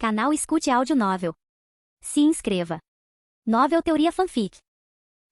Canal Escute Áudio Novel. Se inscreva. Novel Teoria Fanfic.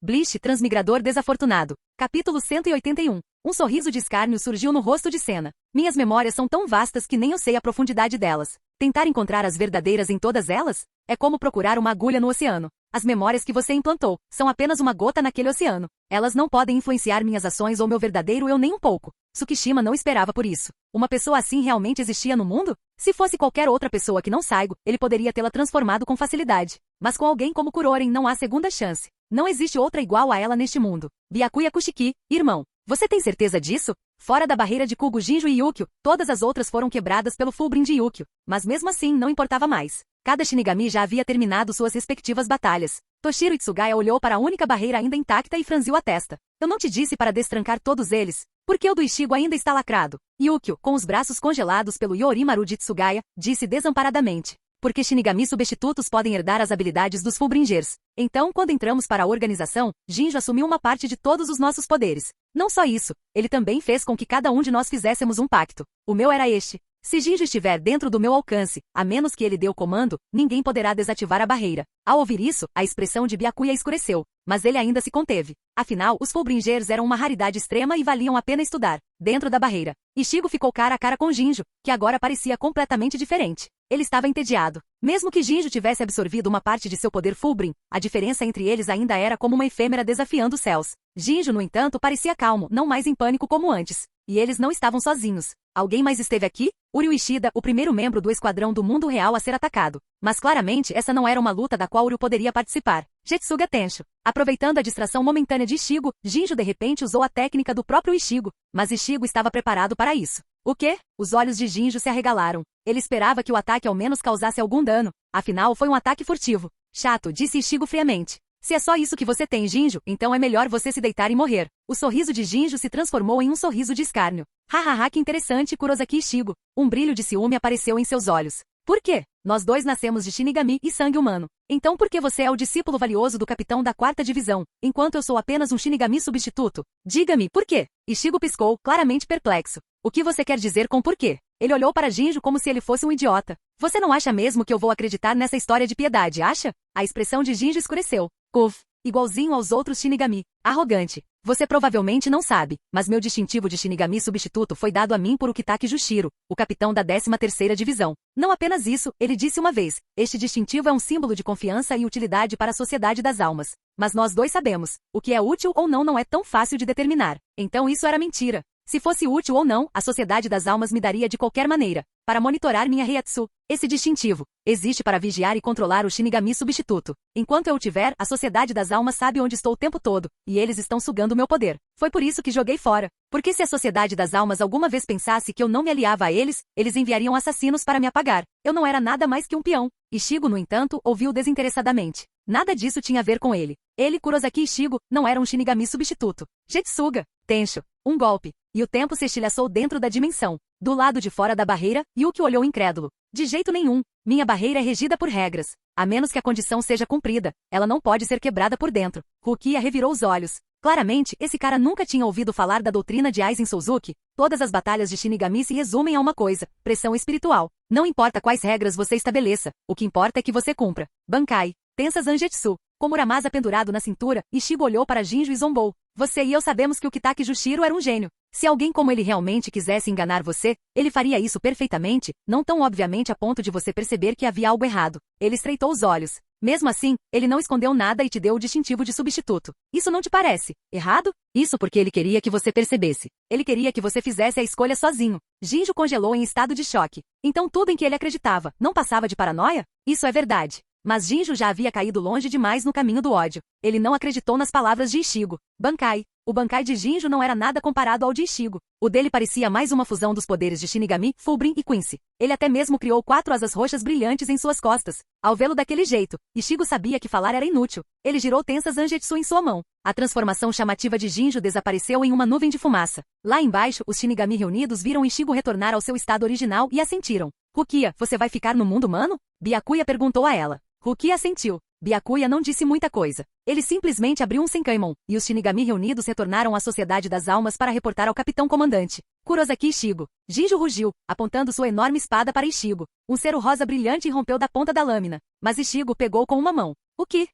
Bleach Transmigrador Desafortunado. Capítulo 181. Um sorriso de escárnio surgiu no rosto de Senna. Minhas memórias são tão vastas que nem eu sei a profundidade delas. Tentar encontrar as verdadeiras em todas elas? É como procurar uma agulha no oceano. As memórias que você implantou são apenas uma gota naquele oceano. Elas não podem influenciar minhas ações ou meu verdadeiro eu nem um pouco. Tsukishima não esperava por isso. Uma pessoa assim realmente existia no mundo? Se fosse qualquer outra pessoa que não Saigo, ele poderia tê-la transformado com facilidade. Mas com alguém como Kuroren não há segunda chance. Não existe outra igual a ela neste mundo. Byakuya Kushiki, irmão. Você tem certeza disso? Fora da barreira de Kugo, Jinjo e Yukio, todas as outras foram quebradas pelo Fullbring de Yukio. Mas mesmo assim não importava mais. Cada Shinigami já havia terminado suas respectivas batalhas. Toshiro Itsugaya olhou para a única barreira ainda intacta e franziu a testa. Eu não te disse para destrancar todos eles? Porque o do Ishigo ainda está lacrado. Yukio, com os braços congelados pelo Yorimaru de Itsugaya, disse desamparadamente. Porque Shinigami substitutos podem herdar as habilidades dos Fullbringers. Então, quando entramos para a organização, Jinjo assumiu uma parte de todos os nossos poderes. Não só isso, ele também fez com que cada um de nós fizéssemos um pacto. O meu era este. Se Jinjo estiver dentro do meu alcance, a menos que ele dê o comando, ninguém poderá desativar a barreira. Ao ouvir isso, a expressão de Byakuya escureceu, mas ele ainda se conteve. Afinal, os Fullbringers eram uma raridade extrema e valiam a pena estudar. Dentro da barreira, Ishigo ficou cara a cara com Jinjo, que agora parecia completamente diferente. Ele estava entediado. Mesmo que Jinjo tivesse absorvido uma parte de seu poder Fullbring, a diferença entre eles ainda era como uma efêmera desafiando os céus. Jinjo, no entanto, parecia calmo, não mais em pânico como antes. E eles não estavam sozinhos. Alguém mais esteve aqui? Uryu Ishida, o primeiro membro do esquadrão do mundo real a ser atacado. Mas claramente essa não era uma luta da qual Uryu poderia participar. Jetsuga Tensho. Aproveitando a distração momentânea de Ishigo, Jinjo de repente usou a técnica do próprio Ishigo. Mas Ishigo estava preparado para isso. O quê? Os olhos de Jinjo se arregalaram. Ele esperava que o ataque ao menos causasse algum dano. Afinal, foi um ataque furtivo. Chato, disse Ishigo friamente. Se é só isso que você tem, Jinjo, então é melhor você se deitar e morrer. O sorriso de Jinjo se transformou em um sorriso de escárnio. Hahaha, que interessante, Kurosaki Ishigo. Um brilho de ciúme apareceu em seus olhos. Por quê? Nós dois nascemos de Shinigami e sangue humano. Então por que você é o discípulo valioso do capitão da 4ª divisão, enquanto eu sou apenas um Shinigami substituto? Diga-me, por quê? Ishigo piscou, claramente perplexo. O que você quer dizer com por quê? Ele olhou para Jinjo como se ele fosse um idiota. Você não acha mesmo que eu vou acreditar nessa história de piedade, acha? A expressão de Jinjo escureceu. Kuf, igualzinho aos outros Shinigami. Arrogante. Você provavelmente não sabe, mas meu distintivo de Shinigami substituto foi dado a mim por Ukitake Jushiro, o capitão da 13ª divisão. Não apenas isso, ele disse uma vez, este distintivo é um símbolo de confiança e utilidade para a sociedade das almas. Mas nós dois sabemos, o que é útil ou não é tão fácil de determinar. Então isso era mentira. Se fosse útil ou não, a Sociedade das Almas me daria de qualquer maneira, para monitorar minha Reiatsu. Esse distintivo existe para vigiar e controlar o Shinigami substituto. Enquanto eu o tiver, a Sociedade das Almas sabe onde estou o tempo todo, e eles estão sugando meu poder. Foi por isso que joguei fora. Porque se a Sociedade das Almas alguma vez pensasse que eu não me aliava a eles, eles enviariam assassinos para me apagar. Eu não era nada mais que um peão. Ishigo, no entanto, ouviu desinteressadamente. Nada disso tinha a ver com ele. Ele, Kurosaki Ishigo, não era um Shinigami substituto. Jetsuga Tensho. Um golpe. E o tempo se estilhaçou dentro da dimensão. Do lado de fora da barreira, Yuki olhou incrédulo. De jeito nenhum. Minha barreira é regida por regras. A menos que a condição seja cumprida, ela não pode ser quebrada por dentro. Rukia revirou os olhos. Claramente, esse cara nunca tinha ouvido falar da doutrina de Aizen Souzuki. Todas as batalhas de Shinigami se resumem a uma coisa, pressão espiritual. Não importa quais regras você estabeleça, o que importa é que você cumpra. Bankai. Tensa Zangetsu. Com Muramasa pendurado na cintura, Ishigo olhou para Jinjo e zombou. Você e eu sabemos que o Ukitake Jushiro era um gênio. Se alguém como ele realmente quisesse enganar você, ele faria isso perfeitamente, não tão obviamente a ponto de você perceber que havia algo errado. Ele estreitou os olhos. Mesmo assim, ele não escondeu nada e te deu o distintivo de substituto. Isso não te parece errado? Isso porque ele queria que você percebesse. Ele queria que você fizesse a escolha sozinho. Jinjo congelou em estado de choque. Então tudo em que ele acreditava não passava de paranoia? Isso é verdade. Mas Jinjo já havia caído longe demais no caminho do ódio. Ele não acreditou nas palavras de Ishigo. Bankai. O Bankai de Jinjo não era nada comparado ao de Ishigo. O dele parecia mais uma fusão dos poderes de Shinigami, Fullbring e Quincy. Ele até mesmo criou 4 asas roxas brilhantes em suas costas. Ao vê-lo daquele jeito, Ishigo sabia que falar era inútil. Ele girou Tensa Zangetsu em sua mão. A transformação chamativa de Jinjo desapareceu em uma nuvem de fumaça. Lá embaixo, os Shinigami reunidos viram Ishigo retornar ao seu estado original e assentiram. Rukia, você vai ficar no mundo humano? Byakuya perguntou a ela. Rukia assentiu. Byakuya não disse muita coisa. Ele simplesmente abriu um Senkaimon, e os Shinigami reunidos retornaram à Sociedade das Almas para reportar ao Capitão Comandante Kurosaki Ishigo. Jinjo rugiu, apontando sua enorme espada para Ishigo. Um cero rosa brilhante irrompeu da ponta da lâmina, mas Ishigo pegou com uma mão. O que?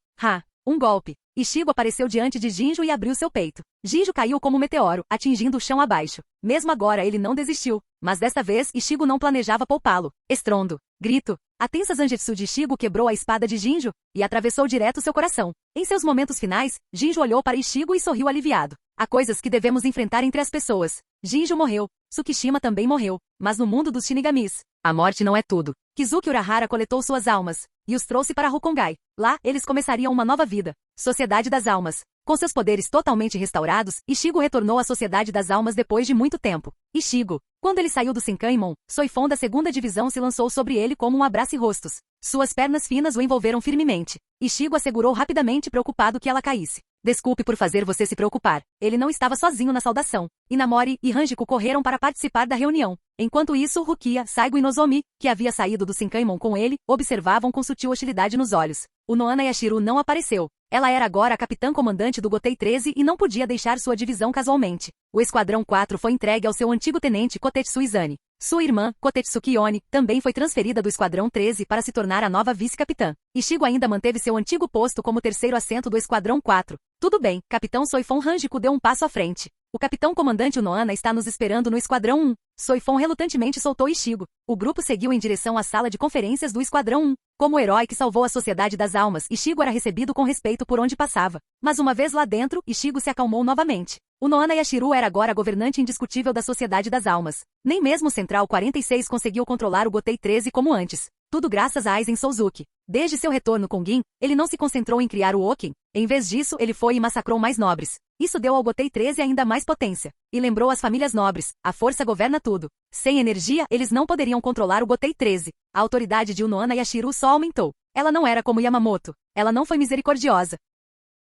Um golpe. Ishigo apareceu diante de Jinjo e abriu seu peito. Jinjo caiu como um meteoro, atingindo o chão abaixo. Mesmo agora ele não desistiu, mas desta vez Ishigo não planejava poupá-lo. Estrondo. Grito. A tensa Zangetsu de Ishigo quebrou a espada de Jinjo e atravessou direto seu coração. Em seus momentos finais, Jinjo olhou para Ishigo e sorriu aliviado. Há coisas que devemos enfrentar entre as pessoas. Jinjo morreu. Tsukishima também morreu. Mas no mundo dos Shinigamis, a morte não é tudo. Kizuki Urahara coletou suas almas e os trouxe para Rukongai. Lá, eles começariam uma nova vida. Sociedade das Almas. Com seus poderes totalmente restaurados, Ishigo retornou à Sociedade das Almas depois de muito tempo. Ishigo. Quando ele saiu do Senkaimon, Soifon da segunda divisão se lançou sobre ele como um abrace-rostos. Suas pernas finas o envolveram firmemente. Ishigo assegurou rapidamente, preocupado que ela caísse. Desculpe por fazer você se preocupar. Ele não estava sozinho na saudação. Inamori e Hanjiko correram para participar da reunião. Enquanto isso, Rukia, Saigo e Nozomi, que havia saído do Senkaimon com ele, observavam com sutil hostilidade nos olhos. O Noana Yashiro não apareceu. Ela era agora a capitã-comandante do Gotei 13 e não podia deixar sua divisão casualmente. O Esquadrão 4 foi entregue ao seu antigo tenente Kotetsu Izane. Sua irmã, Kotetsuki Oni, também foi transferida do Esquadrão 13 para se tornar a nova vice-capitã. Ishigo ainda manteve seu antigo posto como terceiro assento do Esquadrão 4. Tudo bem, Capitão Soifon Hanjiko deu um passo à frente. O capitão-comandante Unohana está nos esperando no Esquadrão 1. Soifon relutantemente soltou Ishigo. O grupo seguiu em direção à sala de conferências do Esquadrão 1. Como o herói que salvou a Sociedade das Almas, Ishigo era recebido com respeito por onde passava. Mas uma vez lá dentro, Ishigo se acalmou novamente. Unohana Yashiro era agora a governante indiscutível da Sociedade das Almas. Nem mesmo o Central 46 conseguiu controlar o Gotei 13 como antes. Tudo graças a Aizen Souzuki. Desde seu retorno com Gin, ele não se concentrou em criar o Oken. Em vez disso, ele foi e massacrou mais nobres. Isso deu ao Gotei 13 ainda mais potência. E lembrou as famílias nobres. A força governa tudo. Sem energia, eles não poderiam controlar o Gotei 13. A autoridade de Unohana Yashiro só aumentou. Ela não era como Yamamoto. Ela não foi misericordiosa.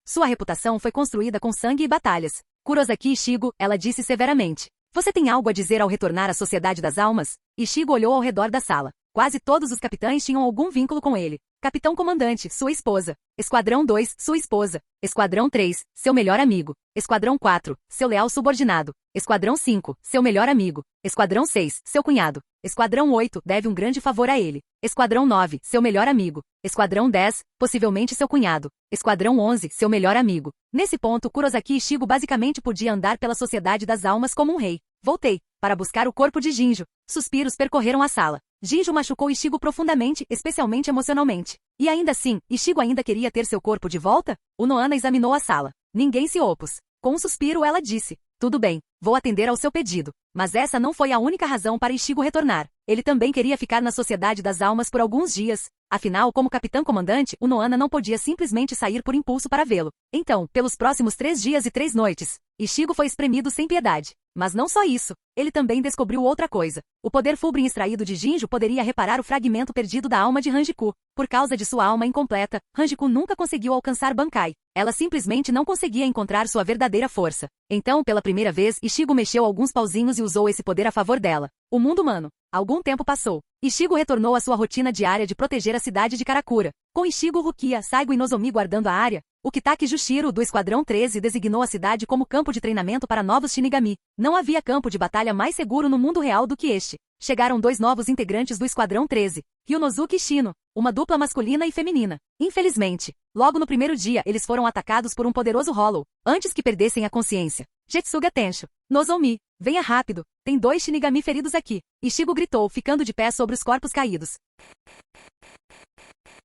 Sua reputação foi construída com sangue e batalhas. Kurosaki Ishigo, ela disse severamente. Você tem algo a dizer ao retornar à Sociedade das Almas? Ishigo olhou ao redor da sala. Quase todos os capitães tinham algum vínculo com ele. Capitão Comandante, sua esposa. Esquadrão 2, sua esposa. Esquadrão 3, seu melhor amigo. Esquadrão 4, seu leal subordinado. Esquadrão 5, seu melhor amigo. Esquadrão 6, seu cunhado. Esquadrão 8, deve um grande favor a ele. Esquadrão 9, seu melhor amigo. Esquadrão 10, possivelmente seu cunhado. Esquadrão 11, seu melhor amigo. Nesse ponto, Kurosaki Ishigo basicamente podia andar pela Sociedade das Almas como um rei. Voltei, para buscar o corpo de Jinjo. Suspiros percorreram a sala. Jinjo machucou Ishigo profundamente, especialmente emocionalmente. E ainda assim, Ishigo ainda queria ter seu corpo de volta? Unohana examinou a sala. Ninguém se opôs. Com um suspiro ela disse, tudo bem, vou atender ao seu pedido. Mas essa não foi a única razão para Ishigo retornar. Ele também queria ficar na Sociedade das Almas por alguns dias. Afinal, como capitão-comandante, Unohana não podia simplesmente sair por impulso para vê-lo. Então, pelos próximos 3 dias e 3 noites, Ishigo foi espremido sem piedade. Mas não só isso. Ele também descobriu outra coisa. O poder Fullbring extraído de Jinjo poderia reparar o fragmento perdido da alma de Hanjiku. Por causa de sua alma incompleta, Hanjiku nunca conseguiu alcançar Bankai. Ela simplesmente não conseguia encontrar sua verdadeira força. Então, pela primeira vez, Ishigo mexeu alguns pauzinhos e usou esse poder a favor dela. O mundo humano. Algum tempo passou. Ishigo retornou à sua rotina diária de proteger a cidade de Karakura. Com Ishigo, Rukia, Saigo e Nozomi guardando a área, o Kitaki Jushiro, do Esquadrão 13, designou a cidade como campo de treinamento para novos Shinigami. Não havia campo de batalha mais seguro no mundo real do que este. Chegaram 2 novos integrantes do Esquadrão 13, Ryunosuke e Shino, uma dupla masculina e feminina. Infelizmente, logo no primeiro dia eles foram atacados por um poderoso Hollow, antes que perdessem a consciência. Jetsuga Tensho. Nozomi, venha rápido, tem 2 Shinigami feridos aqui. Ishigo gritou, ficando de pé sobre os corpos caídos.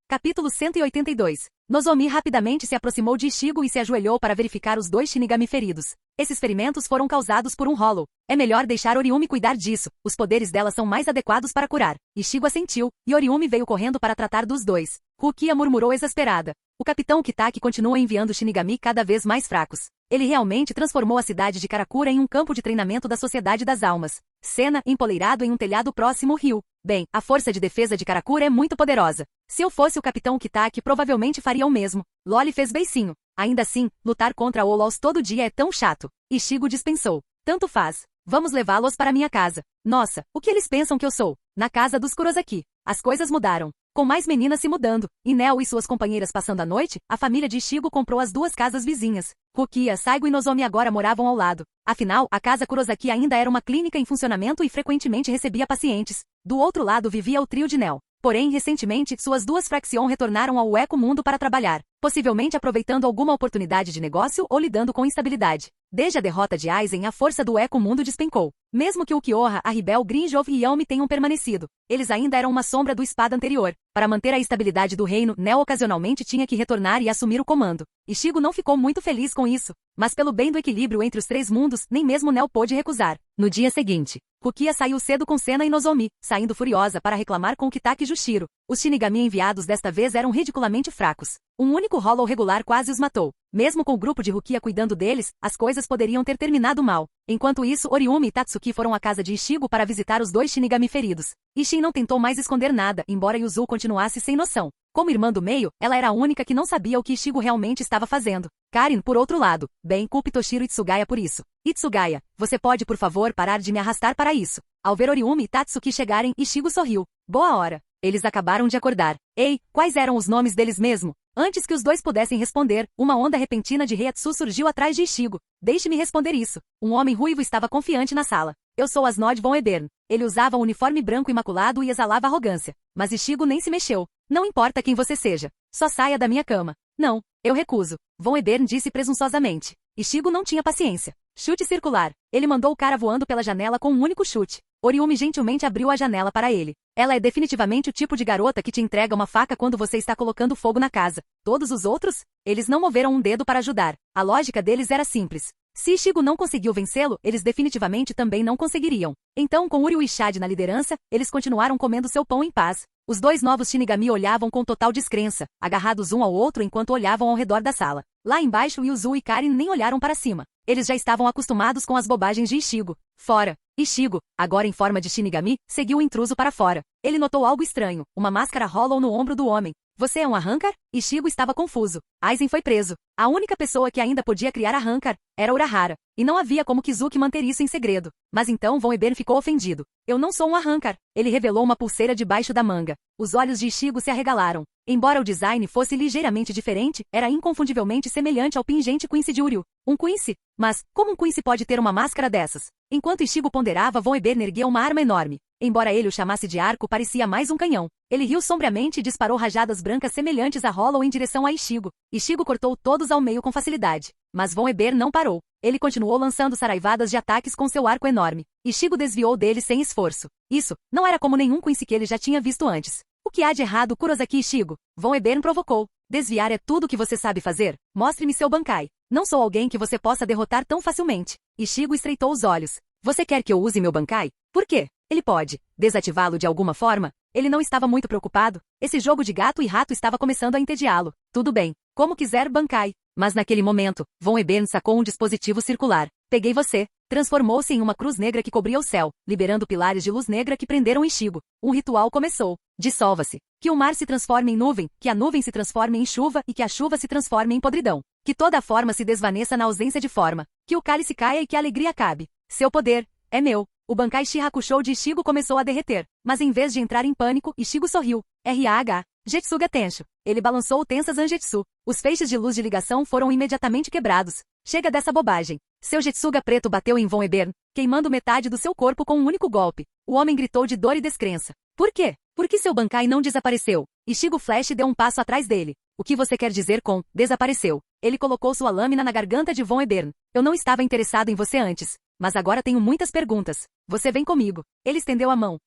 Capítulo 182. Nozomi rapidamente se aproximou de Ishigo e se ajoelhou para verificar os 2 Shinigami feridos. Esses ferimentos foram causados por um Hollow. É melhor deixar Oriumi cuidar disso. Os poderes dela são mais adequados para curar. Ishigo assentiu, e Oriumi veio correndo para tratar dos 2. Rukia murmurou exasperada. O capitão Kitaki continua enviando Shinigami cada vez mais fracos. Ele realmente transformou a cidade de Karakura em um campo de treinamento da Sociedade das Almas. Cena, empoleirado em um telhado próximo ao rio. Bem, a força de defesa de Karakura é muito poderosa. Se eu fosse o capitão Kitaki, provavelmente faria o mesmo. Loli fez beicinho. Ainda assim, lutar contra Olols todo dia é tão chato. Ishigo dispensou. Tanto faz. Vamos levá-los para minha casa. Nossa, o que eles pensam que eu sou? Na casa dos Kurosaki. As coisas mudaram. com mais meninas se mudando, e Neo e suas companheiras passando a noite, a família de Ichigo comprou as duas casas vizinhas. Rukia, Saigo e Nozomi agora moravam ao lado. Afinal, a casa Kurosaki ainda era uma clínica em funcionamento e frequentemente recebia pacientes. Do outro lado vivia o trio de Neo. Porém, recentemente, suas duas Fraction retornaram ao Eco Mundo para trabalhar, possivelmente aproveitando alguma oportunidade de negócio ou lidando com instabilidade. Desde a derrota de Aizen, a força do Eco Mundo despencou. Mesmo que o Kyoha, a Ribel, Grinjov e Yami tenham permanecido, eles ainda eram uma sombra do espada anterior. Para manter a estabilidade do reino, Neo ocasionalmente tinha que retornar e assumir o comando. Ichigo não ficou muito feliz com isso, mas pelo bem do equilíbrio entre os três mundos, nem mesmo Neo pôde recusar. No dia seguinte, Rukia saiu cedo com Senna e Nozomi, saindo furiosa para reclamar com Kitaki e Jushiro. Os Shinigami enviados desta vez eram ridiculamente fracos. Um único Hollow regular quase os matou. Mesmo com o grupo de Rukia cuidando deles, as coisas poderiam ter terminado mal. Enquanto isso, Oriumi e Tatsuki foram à casa de Ichigo para visitar os dois Shinigami feridos. Isshin não tentou mais esconder nada, embora Yuzu continuasse sem noção. Como irmã do meio, ela era a única que não sabia o que Ichigo realmente estava fazendo. Karin, por outro lado, bem, culpe Toshiro e Tsugaya por isso. Itsugaya, você pode por favor parar de me arrastar para isso? Ao ver Oriumi e Tatsuki chegarem, Ichigo sorriu. Boa hora. Eles acabaram de acordar. Ei, quais eram os nomes deles mesmo? Antes que os dois pudessem responder, uma onda repentina de Reiatsu surgiu atrás de Ichigo. Deixe-me responder isso. Um homem ruivo estava confiante na sala. Eu sou Asnod von Ebern. Ele usava um uniforme branco imaculado e exalava arrogância. Mas Ichigo nem se mexeu. Não importa quem você seja. Só saia da minha cama. Não, eu recuso. Von Ebern disse presunçosamente. Ichigo não tinha paciência. Chute circular. Ele mandou o cara voando pela janela com um único chute. Oriumi gentilmente abriu a janela para ele. Ela é definitivamente o tipo de garota que te entrega uma faca quando você está colocando fogo na casa. Todos os outros? Eles não moveram um dedo para ajudar. A lógica deles era simples. Se Ichigo não conseguiu vencê-lo, eles definitivamente também não conseguiriam. Então, com Uryu e Shad na liderança, eles continuaram comendo seu pão em paz. Os dois novos Shinigami olhavam com total descrença, agarrados um ao outro enquanto olhavam ao redor da sala. Lá embaixo, Yuzu e Karin nem olharam para cima. Eles já estavam acostumados com as bobagens de Ichigo. Fora. Ichigo, agora em forma de Shinigami, seguiu o intruso para fora. Ele notou algo estranho, uma máscara Hollow no ombro do homem. Você é um Arrancar? Ichigo estava confuso. Aizen foi preso. A única pessoa que ainda podia criar Arrancar era Urahara. E não havia como Kizuki manter isso em segredo. Mas então Von Ebern ficou ofendido. Eu não sou um Arrancar. Ele revelou uma pulseira debaixo da manga. Os olhos de Ichigo se arregalaram. Embora o design fosse ligeiramente diferente, era inconfundivelmente semelhante ao pingente Quincy de Uryu. Um Quincy? Mas, como um Quincy pode ter uma máscara dessas? Enquanto Ichigo ponderava, Von Ebern ergueu uma arma enorme. Embora ele o chamasse de arco, parecia mais um canhão. Ele riu sombriamente e disparou rajadas brancas semelhantes a Hollow em direção a Ichigo. Ichigo cortou todos ao meio com facilidade. Mas Von Ebern não parou. Ele continuou lançando saraivadas de ataques com seu arco enorme. Ichigo desviou dele sem esforço. Isso não era como nenhum Quincy que ele já tinha visto antes. O que há de errado, Kurosaki Ichigo? Von Ebern provocou. Desviar é tudo o que você sabe fazer? Mostre-me seu Bankai. Não sou alguém que você possa derrotar tão facilmente. Ichigo estreitou os olhos. Você quer que eu use meu Bankai? Por quê? Ele pode desativá-lo de alguma forma? Ele não estava muito preocupado. Esse jogo de gato e rato estava começando a entediá-lo. Tudo bem. Como quiser, Bankai. Mas naquele momento, Von Ebern sacou um dispositivo circular. Peguei você. Transformou-se em uma cruz negra que cobria o céu, liberando pilares de luz negra que prenderam Ichigo. Um ritual começou. Dissolva-se. Que o mar se transforme em nuvem, que a nuvem se transforme em chuva e que a chuva se transforme em podridão. Que toda a forma se desvaneça na ausência de forma. Que o cálice caia e que a alegria acabe. Seu poder é meu. O Bankai Shihakusho de Ichigo começou a derreter. Mas em vez de entrar em pânico, Ichigo sorriu. RAH. Jetsuga Tensho. Ele balançou o Tensas Angetsu. Os feixes de luz de ligação foram imediatamente quebrados. Chega dessa bobagem. Seu Jetsuga preto bateu em Von Ebern, queimando metade do seu corpo com um único golpe. O homem gritou de dor e descrença. Por quê? Por que seu Bankai não desapareceu? Ichigo Flash deu um passo atrás dele. O que você quer dizer com desapareceu? Ele colocou sua lâmina na garganta de Von Ebern. Eu não estava interessado em você antes. Mas agora tenho muitas perguntas. Você vem comigo. Ele estendeu a mão.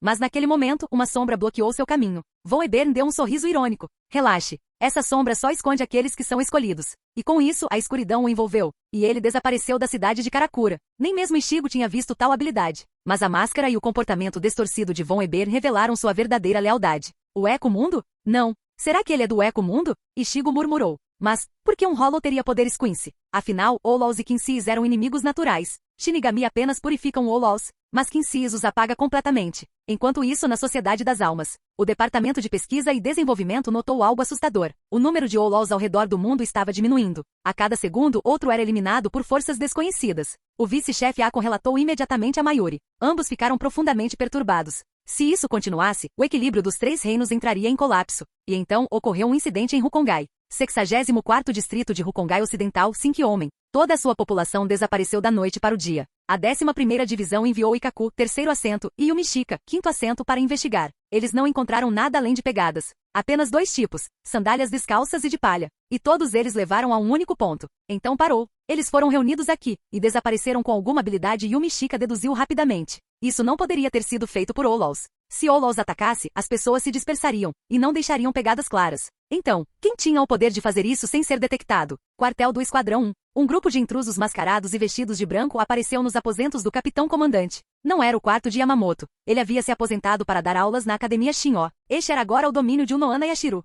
Mas naquele momento, uma sombra bloqueou seu caminho. Von Ebern deu um sorriso irônico. Relaxe. Essa sombra só esconde aqueles que são escolhidos. E com isso, a escuridão o envolveu. E ele desapareceu da cidade de Karakura. Nem mesmo Ichigo tinha visto tal habilidade. Mas a máscara e o comportamento distorcido de Von Ebern revelaram sua verdadeira lealdade. O Eco Mundo? Não. Será que ele é do Eco Mundo? Ichigo murmurou. Mas, por que um Hollow teria poderes Quincy? Afinal, Hollows e Quincy's eram inimigos naturais. Shinigami apenas purificam Hollows, mas Quincy's os apaga completamente. Enquanto isso, na Sociedade das Almas, o Departamento de Pesquisa e Desenvolvimento notou algo assustador. O número de Hollows ao redor do mundo estava diminuindo. A cada segundo, outro era eliminado por forças desconhecidas. O vice-chefe Akon relatou imediatamente a Mayuri. Ambos ficaram profundamente perturbados. Se isso continuasse, o equilíbrio dos 3 reinos entraria em colapso. E então ocorreu um incidente em Rukongai. 64º Distrito de Rukongai Ocidental, Sinkiômen. Toda a sua população desapareceu da noite para o dia. A 11ª Divisão enviou Ikaku, 3º assento, e Umishika, 5º assento para investigar. Eles não encontraram nada além de pegadas. Apenas 2 tipos, sandálias descalças e de palha. E todos eles levaram a um único ponto. Então parou. Eles foram reunidos aqui, e desapareceram com alguma habilidade e Umishika deduziu rapidamente. Isso não poderia ter sido feito por Olols. Se Olols atacasse, as pessoas se dispersariam, e não deixariam pegadas claras. Então, quem tinha o poder de fazer isso sem ser detectado? Quartel do Esquadrão 1. Um grupo de intrusos mascarados e vestidos de branco apareceu nos aposentos do capitão comandante. Não era o quarto de Yamamoto. Ele havia se aposentado para dar aulas na Academia Shin'o. Este era agora o domínio de Unohana Yashiru.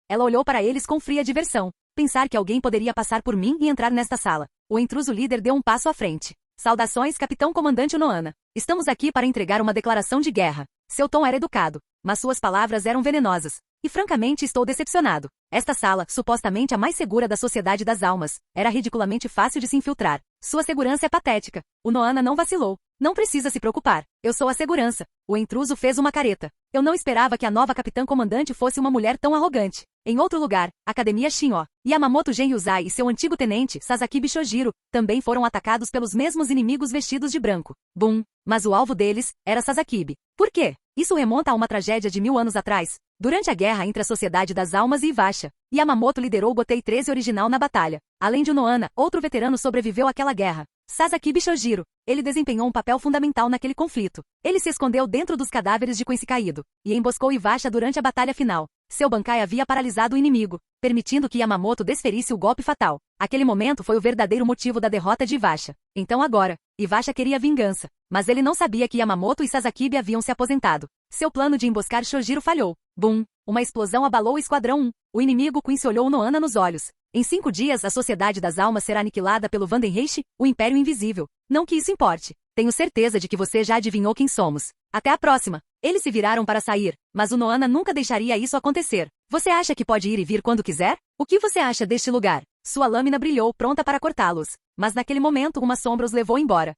Ela olhou para eles com fria diversão. Pensar que alguém poderia passar por mim e entrar nesta sala. O intruso líder deu um passo à frente. Saudações, capitão comandante Unohana. Estamos aqui para entregar uma declaração de guerra. Seu tom era educado, mas suas palavras eram venenosas. E francamente estou decepcionado. Esta sala, supostamente a mais segura da Sociedade das Almas, era ridiculamente fácil de se infiltrar. Sua segurança é patética. Unohana não vacilou. Não precisa se preocupar. Eu sou a segurança. O intruso fez uma careta. Eu não esperava que a nova capitã-comandante fosse uma mulher tão arrogante. Em outro lugar, Academia Shin'o, Yamamoto Genryuzai e seu antigo tenente, Sasakibe Shojiro, também foram atacados pelos mesmos inimigos vestidos de branco. Bum! Mas o alvo deles era Sasakibe. Por quê? Isso remonta a uma tragédia de 1000 anos atrás. Durante a guerra entre a Sociedade das Almas e Ivasha, Yamamoto liderou o Gotei 13 original na batalha. Além de Unohana, outro veterano sobreviveu àquela guerra. Sasakibe Shojiro. Ele desempenhou um papel fundamental naquele conflito. Ele se escondeu dentro dos cadáveres de Quincy caído, e emboscou Ivasha durante a batalha final. Seu Bankai havia paralisado o inimigo, permitindo que Yamamoto desferisse o golpe fatal. Aquele momento foi o verdadeiro motivo da derrota de Ivasha. Então agora, Ivasha queria vingança, mas ele não sabia que Yamamoto e Sasakibe haviam se aposentado. Seu plano de emboscar Shojiro falhou. Bum! Uma explosão abalou o Esquadrão 1. O inimigo Quincy olhou Unohana nos olhos. Em 5 dias a Sociedade das Almas será aniquilada pelo Vandenreich, o Império Invisível. Não que isso importe. Tenho certeza de que você já adivinhou quem somos. Até a próxima. Eles se viraram para sair, mas Unohana nunca deixaria isso acontecer. Você acha que pode ir e vir quando quiser? O que você acha deste lugar? Sua lâmina brilhou pronta para cortá-los. Mas naquele momento uma sombra os levou embora.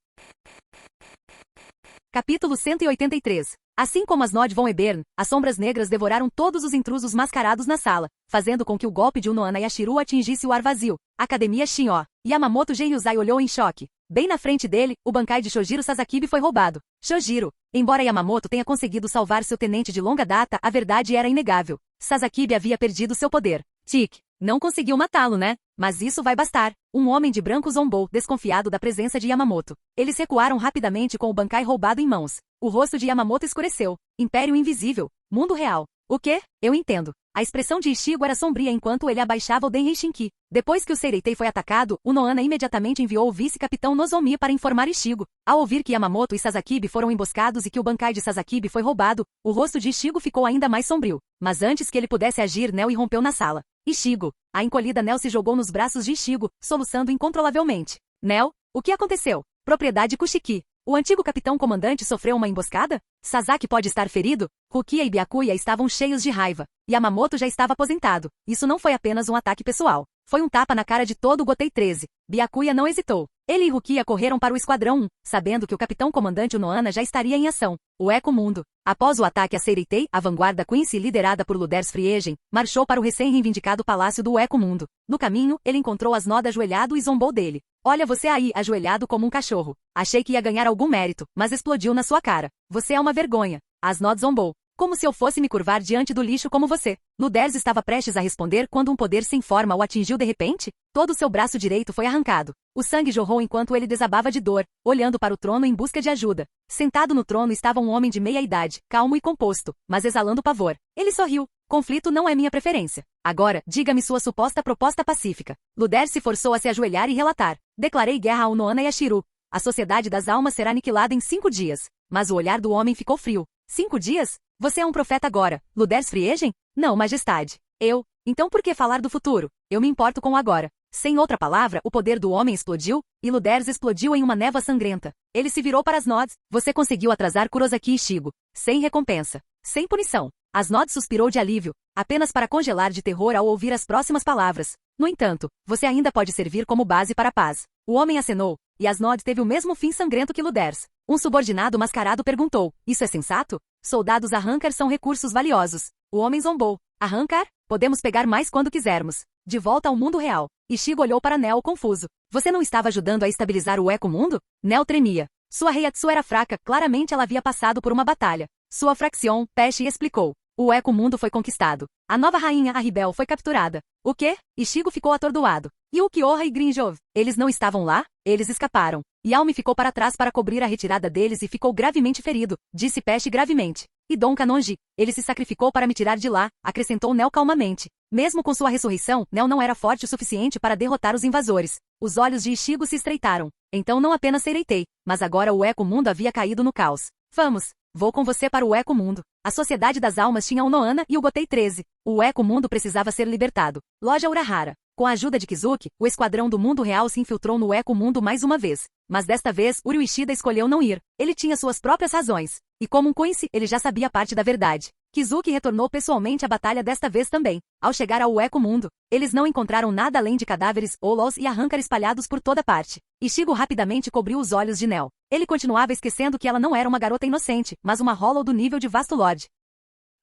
Capítulo 183. Assim como as Nod von Ebern, as sombras negras devoraram todos os intrusos mascarados na sala, fazendo com que o golpe de Unohana Yashiru atingisse o ar vazio. Academia Shin'o. Yamamoto Genryuzai olhou em choque. Bem na frente dele, o Bankai de Shojiro Sasakibe foi roubado. Shojiro. Embora Yamamoto tenha conseguido salvar seu tenente de longa data, a verdade era inegável. Sasakibe havia perdido seu poder. Tic. Não conseguiu matá-lo, né? Mas isso vai bastar. Um homem de branco zombou, desconfiado da presença de Yamamoto. Eles recuaram rapidamente com o Bankai roubado em mãos. O rosto de Yamamoto escureceu. Império Invisível. Mundo real. O quê? Eu entendo. A expressão de Ishigo era sombria enquanto ele abaixava o Denrei Shinki. Depois que o Seireitei foi atacado, Unohana imediatamente enviou o vice-capitão Nozomi para informar Ishigo. Ao ouvir que Yamamoto e Sasakibe foram emboscados e que o Bankai de Sasakibe foi roubado, o rosto de Ishigo ficou ainda mais sombrio. Mas antes que ele pudesse agir, Nel irrompeu na sala. Ishigo. A encolhida Nel se jogou nos braços de Ishigo, soluçando incontrolavelmente. Nel, o que aconteceu? Propriedade Kushiki. O antigo capitão-comandante sofreu uma emboscada? Sasaki pode estar ferido? Rukia e Byakuya estavam cheios de raiva. Yamamoto já estava aposentado. Isso não foi apenas um ataque pessoal. Foi um tapa na cara de todo o Gotei 13. Byakuya não hesitou. Ele e Rukia correram para o Esquadrão 1, sabendo que o capitão-comandante Unohana já estaria em ação. O Eco Mundo. Após o ataque a Seireitei, a vanguarda Quincy, liderada por Luders Friegen, marchou para o recém-reivindicado palácio do Eco Mundo. No caminho, ele encontrou Asnod ajoelhado e zombou dele. Olha você aí, ajoelhado como um cachorro. Achei que ia ganhar algum mérito, mas explodiu na sua cara. Você é uma vergonha. Asnod zombou. Como se eu fosse me curvar diante do lixo como você. Luders estava prestes a responder quando um poder sem forma o atingiu de repente. Todo o seu braço direito foi arrancado. O sangue jorrou enquanto ele desabava de dor, olhando para o trono em busca de ajuda. Sentado no trono estava um homem de meia idade, calmo e composto, mas exalando pavor. Ele sorriu. Conflito não é minha preferência. Agora, diga-me sua suposta proposta pacífica. Luders se forçou a se ajoelhar e relatar. Declarei guerra a Unohana Yashiru. A Sociedade das Almas será aniquilada em 5 dias. Mas o olhar do homem ficou frio. 5 dias? Você é um profeta agora. Luders Friegen? Não, majestade. Eu? Então por que falar do futuro? Eu me importo com o agora. Sem outra palavra, o poder do homem explodiu, e Luders explodiu em uma névoa sangrenta. Ele se virou para as Nods. Você conseguiu atrasar Kurosaki Ishigo. Sem recompensa. Sem punição. Asnod suspirou de alívio, apenas para congelar de terror ao ouvir as próximas palavras. No entanto, você ainda pode servir como base para a paz. O homem acenou, e Asnod teve o mesmo fim sangrento que Luders. Um subordinado mascarado perguntou, isso é sensato? Soldados Arrancar são recursos valiosos. O homem zombou. Arrancar? Podemos pegar mais quando quisermos. De volta ao mundo real. Ishigo olhou para Neo confuso. Você não estava ajudando a estabilizar o Eco-mundo? Neo tremia. Sua Reiatsu era fraca, claramente ela havia passado por uma batalha. Sua Fraction, Pesci explicou. O Eco-mundo foi conquistado. A nova rainha, a Ribel, foi capturada. O quê? Ishigo ficou atordoado. E o Kyoha e Grinjov? Eles não estavam lá? Eles escaparam. Yalmi ficou para trás para cobrir a retirada deles e ficou gravemente ferido, disse Pesci gravemente. E Dom Kanonji, ele se sacrificou para me tirar de lá, acrescentou Neo calmamente. Mesmo com sua ressurreição, Neo não era forte o suficiente para derrotar os invasores. Os olhos de Ishigo se estreitaram. Então não apenas Seireitei, mas agora o Eco-mundo havia caído no caos. Vamos. Vou com você para o Eco-mundo. A Sociedade das Almas tinha o Noana e o Gotei 13. O Eco-mundo precisava ser libertado. Loja Urahara. Com a ajuda de Kizuki, o esquadrão do mundo real se infiltrou no Eco-mundo mais uma vez. Mas desta vez, Uri Ishida escolheu não ir. Ele tinha suas próprias razões. E como um coice, ele já sabia parte da verdade. Kizuki retornou pessoalmente à batalha desta vez também. Ao chegar ao Eco-mundo, eles não encontraram nada além de cadáveres, Olos e Arrancar espalhados por toda parte. Ishigo rapidamente cobriu os olhos de Neo. Ele continuava esquecendo que ela não era uma garota inocente, mas uma Hollow do nível de Vasto Lord.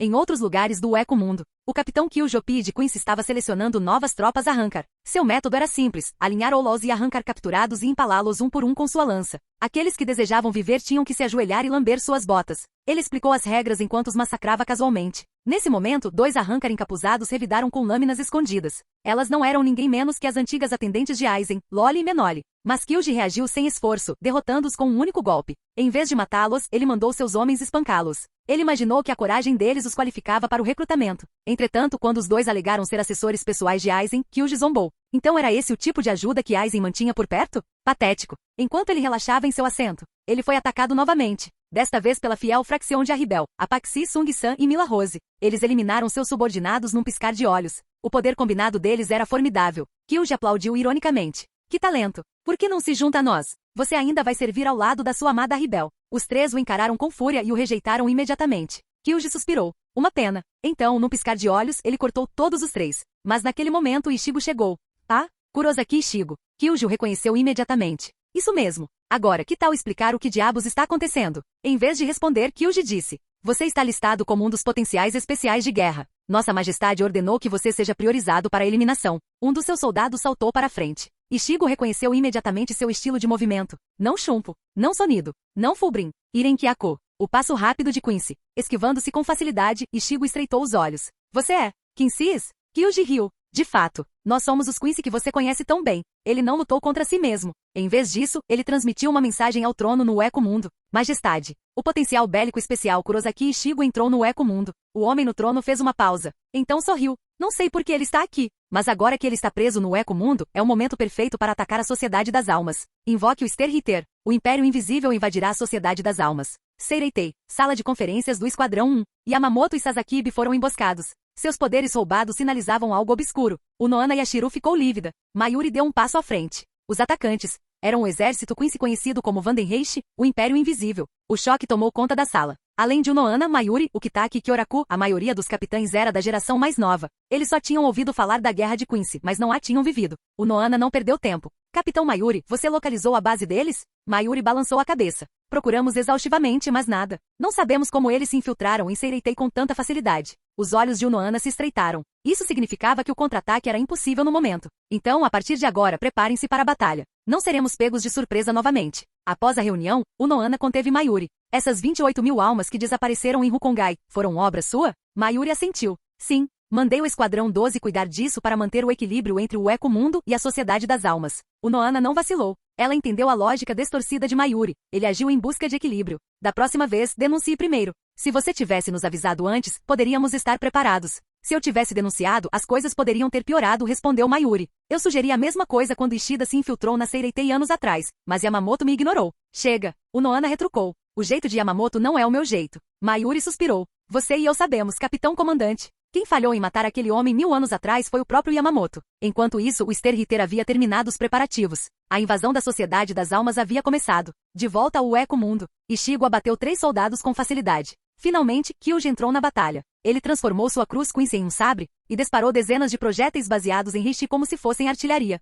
Em outros lugares do Eco-mundo, o capitão Kyojopi de Quincy estava selecionando novas tropas Arrancar. Seu método era simples, alinhar Olos e Arrancar capturados e empalá-los um por um com sua lança. Aqueles que desejavam viver tinham que se ajoelhar e lamber suas botas. Ele explicou as regras enquanto os massacrava casualmente. Nesse momento, 2 Arrancar encapuzados revidaram com lâminas escondidas. Elas não eram ninguém menos que as antigas atendentes de Aizen, Loli e Menoli. Mas Kyuji reagiu sem esforço, derrotando-os com um único golpe. Em vez de matá-los, ele mandou seus homens espancá-los. Ele imaginou que a coragem deles os qualificava para o recrutamento. Entretanto, quando os 2 alegaram ser assessores pessoais de Aizen, Kyuji zombou. Então era esse o tipo de ajuda que Aizen mantinha por perto? Patético. Enquanto ele relaxava em seu assento, ele foi atacado novamente. Desta vez pela fiel Fraction de Arribel, Apaxi Sung-san e Mila Rose. Eles eliminaram seus subordinados num piscar de olhos. O poder combinado deles era formidável. Kyuji aplaudiu ironicamente. Que talento! Por que não se junta a nós? Você ainda vai servir ao lado da sua amada Arribel. Os 3 o encararam com fúria e o rejeitaram imediatamente. Kyuji suspirou. Uma pena. Então, num piscar de olhos, ele cortou todos os 3. Mas naquele momento Ishigo chegou. Ah? Kurosaki Ishigo. Kyuji o reconheceu imediatamente. Isso mesmo. Agora, que tal explicar o que diabos está acontecendo? Em vez de responder, Kyuji disse. Você está listado como um dos potenciais especiais de guerra. Nossa Majestade ordenou que você seja priorizado para a eliminação. Um dos seus soldados saltou para a frente. Ishigo reconheceu imediatamente seu estilo de movimento. Não chumpo, não sonido, não fulbrim, Irenkiako. O passo rápido de Quincy. Esquivando-se com facilidade, Ishigo estreitou os olhos. Você é Quincy's? Kyuji riu. De fato, nós somos os Quincy que você conhece tão bem. Ele não lutou contra si mesmo. Em vez disso, ele transmitiu uma mensagem ao trono no Eco-mundo. Majestade. O potencial bélico especial Kurosaki Ishigo entrou no Eco-mundo. O homem no trono fez uma pausa. Então sorriu. Não sei por que ele está aqui, mas agora que ele está preso no Eco-mundo, é o momento perfeito para atacar a Sociedade das Almas. Invoque o Sterhitter. O Império Invisível invadirá a Sociedade das Almas. Seireitei. Sala de conferências do Esquadrão 1. Yamamoto e Sasakibe foram emboscados. Seus poderes roubados sinalizavam algo obscuro. O Noana Yashiro ficou lívida. Mayuri deu um passo à frente. Os atacantes eram o exército Quincy conhecido como Vandenreiche, o Império Invisível. O choque tomou conta da sala. Além de Unoana, Mayuri, o Kitaki e Kyoraku, a maioria dos capitães era da geração mais nova. Eles só tinham ouvido falar da guerra de Quincy, mas não a tinham vivido. O Noana não perdeu tempo. Capitão Mayuri, você localizou a base deles? Mayuri balançou a cabeça. Procuramos exaustivamente, mas nada. Não sabemos como eles se infiltraram em Seireitei com tanta facilidade. Os olhos de Unoana se estreitaram. Isso significava que o contra-ataque era impossível no momento. Então, a partir de agora, preparem-se para a batalha. Não seremos pegos de surpresa novamente. Após a reunião, Unoana conteve Mayuri. Essas 28.000 almas que desapareceram em Rukongai, foram obra sua? Mayuri assentiu. Sim. Mandei o Esquadrão 12 cuidar disso para manter o equilíbrio entre o Eco-mundo e a Sociedade das Almas. Unoana não vacilou. Ela entendeu a lógica distorcida de Mayuri. Ele agiu em busca de equilíbrio. Da próxima vez, denuncie primeiro. Se você tivesse nos avisado antes, poderíamos estar preparados. Se eu tivesse denunciado, as coisas poderiam ter piorado, respondeu Mayuri. Eu sugeri a mesma coisa quando Ishida se infiltrou na Seireitei anos atrás, mas Yamamoto me ignorou. Chega. Unoana retrucou. O jeito de Yamamoto não é o meu jeito. Mayuri suspirou. Você e eu sabemos, capitão comandante. Quem falhou em matar aquele homem 1000 anos atrás foi o próprio Yamamoto. Enquanto isso, o Sterhitter havia terminado os preparativos. A invasão da Sociedade das Almas havia começado. De volta ao Eco-mundo, Ishigo abateu 3 soldados com facilidade. Finalmente, Kyuji entrou na batalha. Ele transformou sua cruz Quincy em um sabre e disparou dezenas de projéteis baseados em Rishi como se fossem artilharia.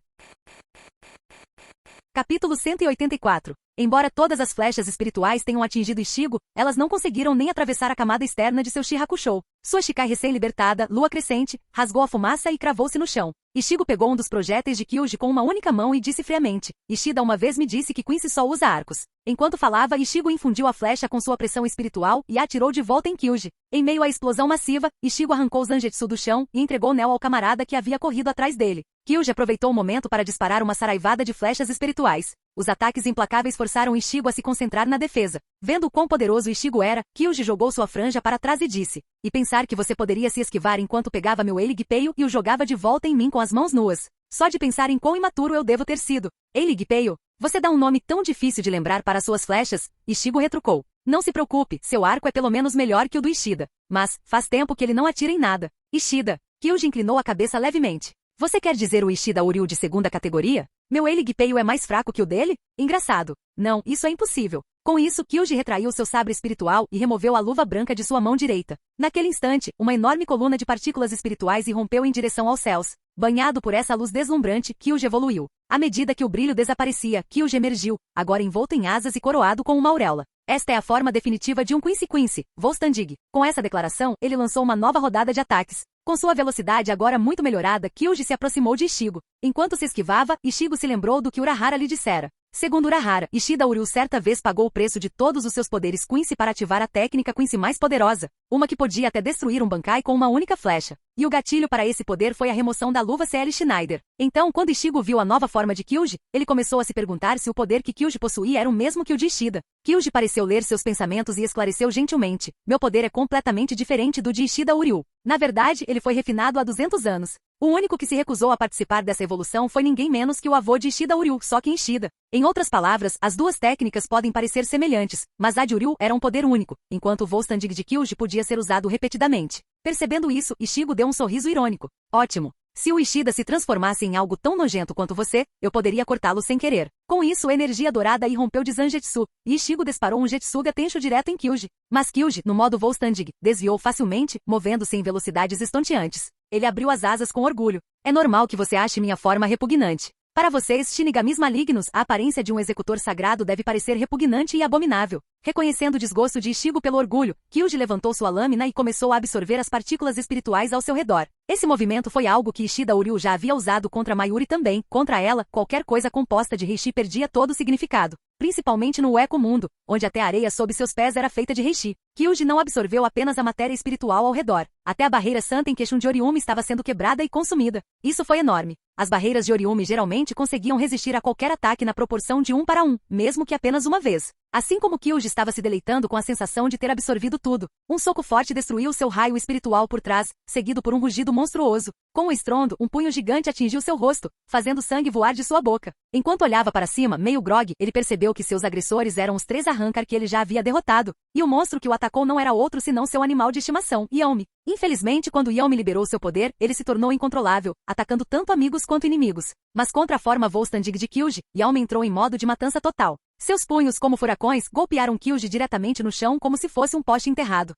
Capítulo 184. Embora todas as flechas espirituais tenham atingido Ichigo, elas não conseguiram nem atravessar a camada externa de seu Shihakusho. Sua Shikai recém-libertada, lua crescente, rasgou a fumaça e cravou-se no chão. Ichigo pegou um dos projéteis de Kyuji com uma única mão e disse friamente: Ishida uma vez me disse que Quincy só usa arcos. Enquanto falava, Ichigo infundiu a flecha com sua pressão espiritual e a atirou de volta em Kyuji. Em meio à explosão massiva, Ichigo arrancou Zangetsu do chão e entregou Neo ao camarada que havia corrido atrás dele. Kyuji aproveitou o momento para disparar uma saraivada de flechas espirituais. Os ataques implacáveis forçaram Ichigo a se concentrar na defesa. Vendo o quão poderoso Ichigo era, Kyuji jogou sua franja para trás e disse: E pensar que você poderia se esquivar enquanto pegava meu Eiligepeio e o jogava de volta em mim com as mãos nuas. Só de pensar em quão imaturo eu devo ter sido. Eiligepeio? Você dá um nome tão difícil de lembrar para suas flechas? Ichigo retrucou. Não se preocupe, seu arco é pelo menos melhor que o do Ishida. Mas, faz tempo que ele não atira em nada. Ishida. Kyuji inclinou a cabeça levemente. Você quer dizer o Ishida Uryu de segunda categoria? Meu Eiligepeio é mais fraco que o dele? Engraçado. Não, isso é impossível. Com isso, Kyuji retraiu seu sabre espiritual e removeu a luva branca de sua mão direita. Naquele instante, uma enorme coluna de partículas espirituais irrompeu em direção aos céus. Banhado por essa luz deslumbrante, Kyuji evoluiu. À medida que o brilho desaparecia, Kyuji emergiu, agora envolto em asas e coroado com uma auréola. Esta é a forma definitiva de um Quincy, Volstandig. Com essa declaração, ele lançou uma nova rodada de ataques. Com sua velocidade agora muito melhorada, Kyuji se aproximou de Ichigo. Enquanto se esquivava, Ichigo se lembrou do que Urahara lhe dissera. Segundo Urahara, Ishida Uryu certa vez pagou o preço de todos os seus poderes Quincy para ativar a técnica Quincy mais poderosa, uma que podia até destruir um Bankai com uma única flecha. E o gatilho para esse poder foi a remoção da luva CL Schneider. Então, quando Ichigo viu a nova forma de Kyuji, ele começou a se perguntar se o poder que Kyuji possuía era o mesmo que o de Ishida. Kyuji pareceu ler seus pensamentos e esclareceu gentilmente: meu poder é completamente diferente do de Ishida Uryu. Na verdade, ele foi refinado há 200 anos. O único que se recusou a participar dessa evolução foi ninguém menos que o avô de Ishida Uryu, só que Ishida. Em outras palavras, as duas técnicas podem parecer semelhantes, mas a de Uryu era um poder único, enquanto o Volstandig de Kyuji podia ser usado repetidamente. Percebendo isso, Ichigo deu um sorriso irônico. Ótimo. Se o Ishida se transformasse em algo tão nojento quanto você, eu poderia cortá-lo sem querer. Com isso, a energia dourada irrompeu de Zangetsu, e Ichigo disparou um Jetsuga Tensho direto em Kyuji. Mas Kyuji, no modo Volstandig, desviou facilmente, movendo-se em velocidades estonteantes. Ele abriu as asas com orgulho. É normal que você ache minha forma repugnante. Para vocês, Shinigamis malignos, a aparência de um executor sagrado deve parecer repugnante e abominável. Reconhecendo o desgosto de Ichigo pelo orgulho, Kyuji levantou sua lâmina e começou a absorver as partículas espirituais ao seu redor. Esse movimento foi algo que Ishida Uryu já havia usado contra Mayuri também. Contra ela, qualquer coisa composta de reishi perdia todo o significado. Principalmente no Eco Mundo, onde até a areia sob seus pés era feita de reishi. Kyuji não absorveu apenas a matéria espiritual ao redor. Até a barreira Santen Queixum de Oriumi estava sendo quebrada e consumida. Isso foi enorme. As barreiras de Oriumi geralmente conseguiam resistir a qualquer ataque na proporção de 1 para 1, mesmo que apenas uma vez. Assim como Kyuji estava se deleitando com a sensação de ter absorvido tudo, um soco forte destruiu seu raio espiritual por trás, seguido por um rugido monstruoso. Com o estrondo, um punho gigante atingiu seu rosto, fazendo sangue voar de sua boca. Enquanto olhava para cima, meio grogue, ele percebeu que seus agressores eram os 3 Arrancar que ele já havia derrotado, e o monstro que o atacou não era outro senão seu animal de estimação, Yaomi. Infelizmente, quando Yaomi liberou seu poder, ele se tornou incontrolável, atacando tanto amigos quanto inimigos. Mas contra a forma Volstandig de Kyuji, Yaomi entrou em modo de matança total. Seus punhos, como furacões, golpearam Kyuji diretamente no chão como se fosse um poste enterrado.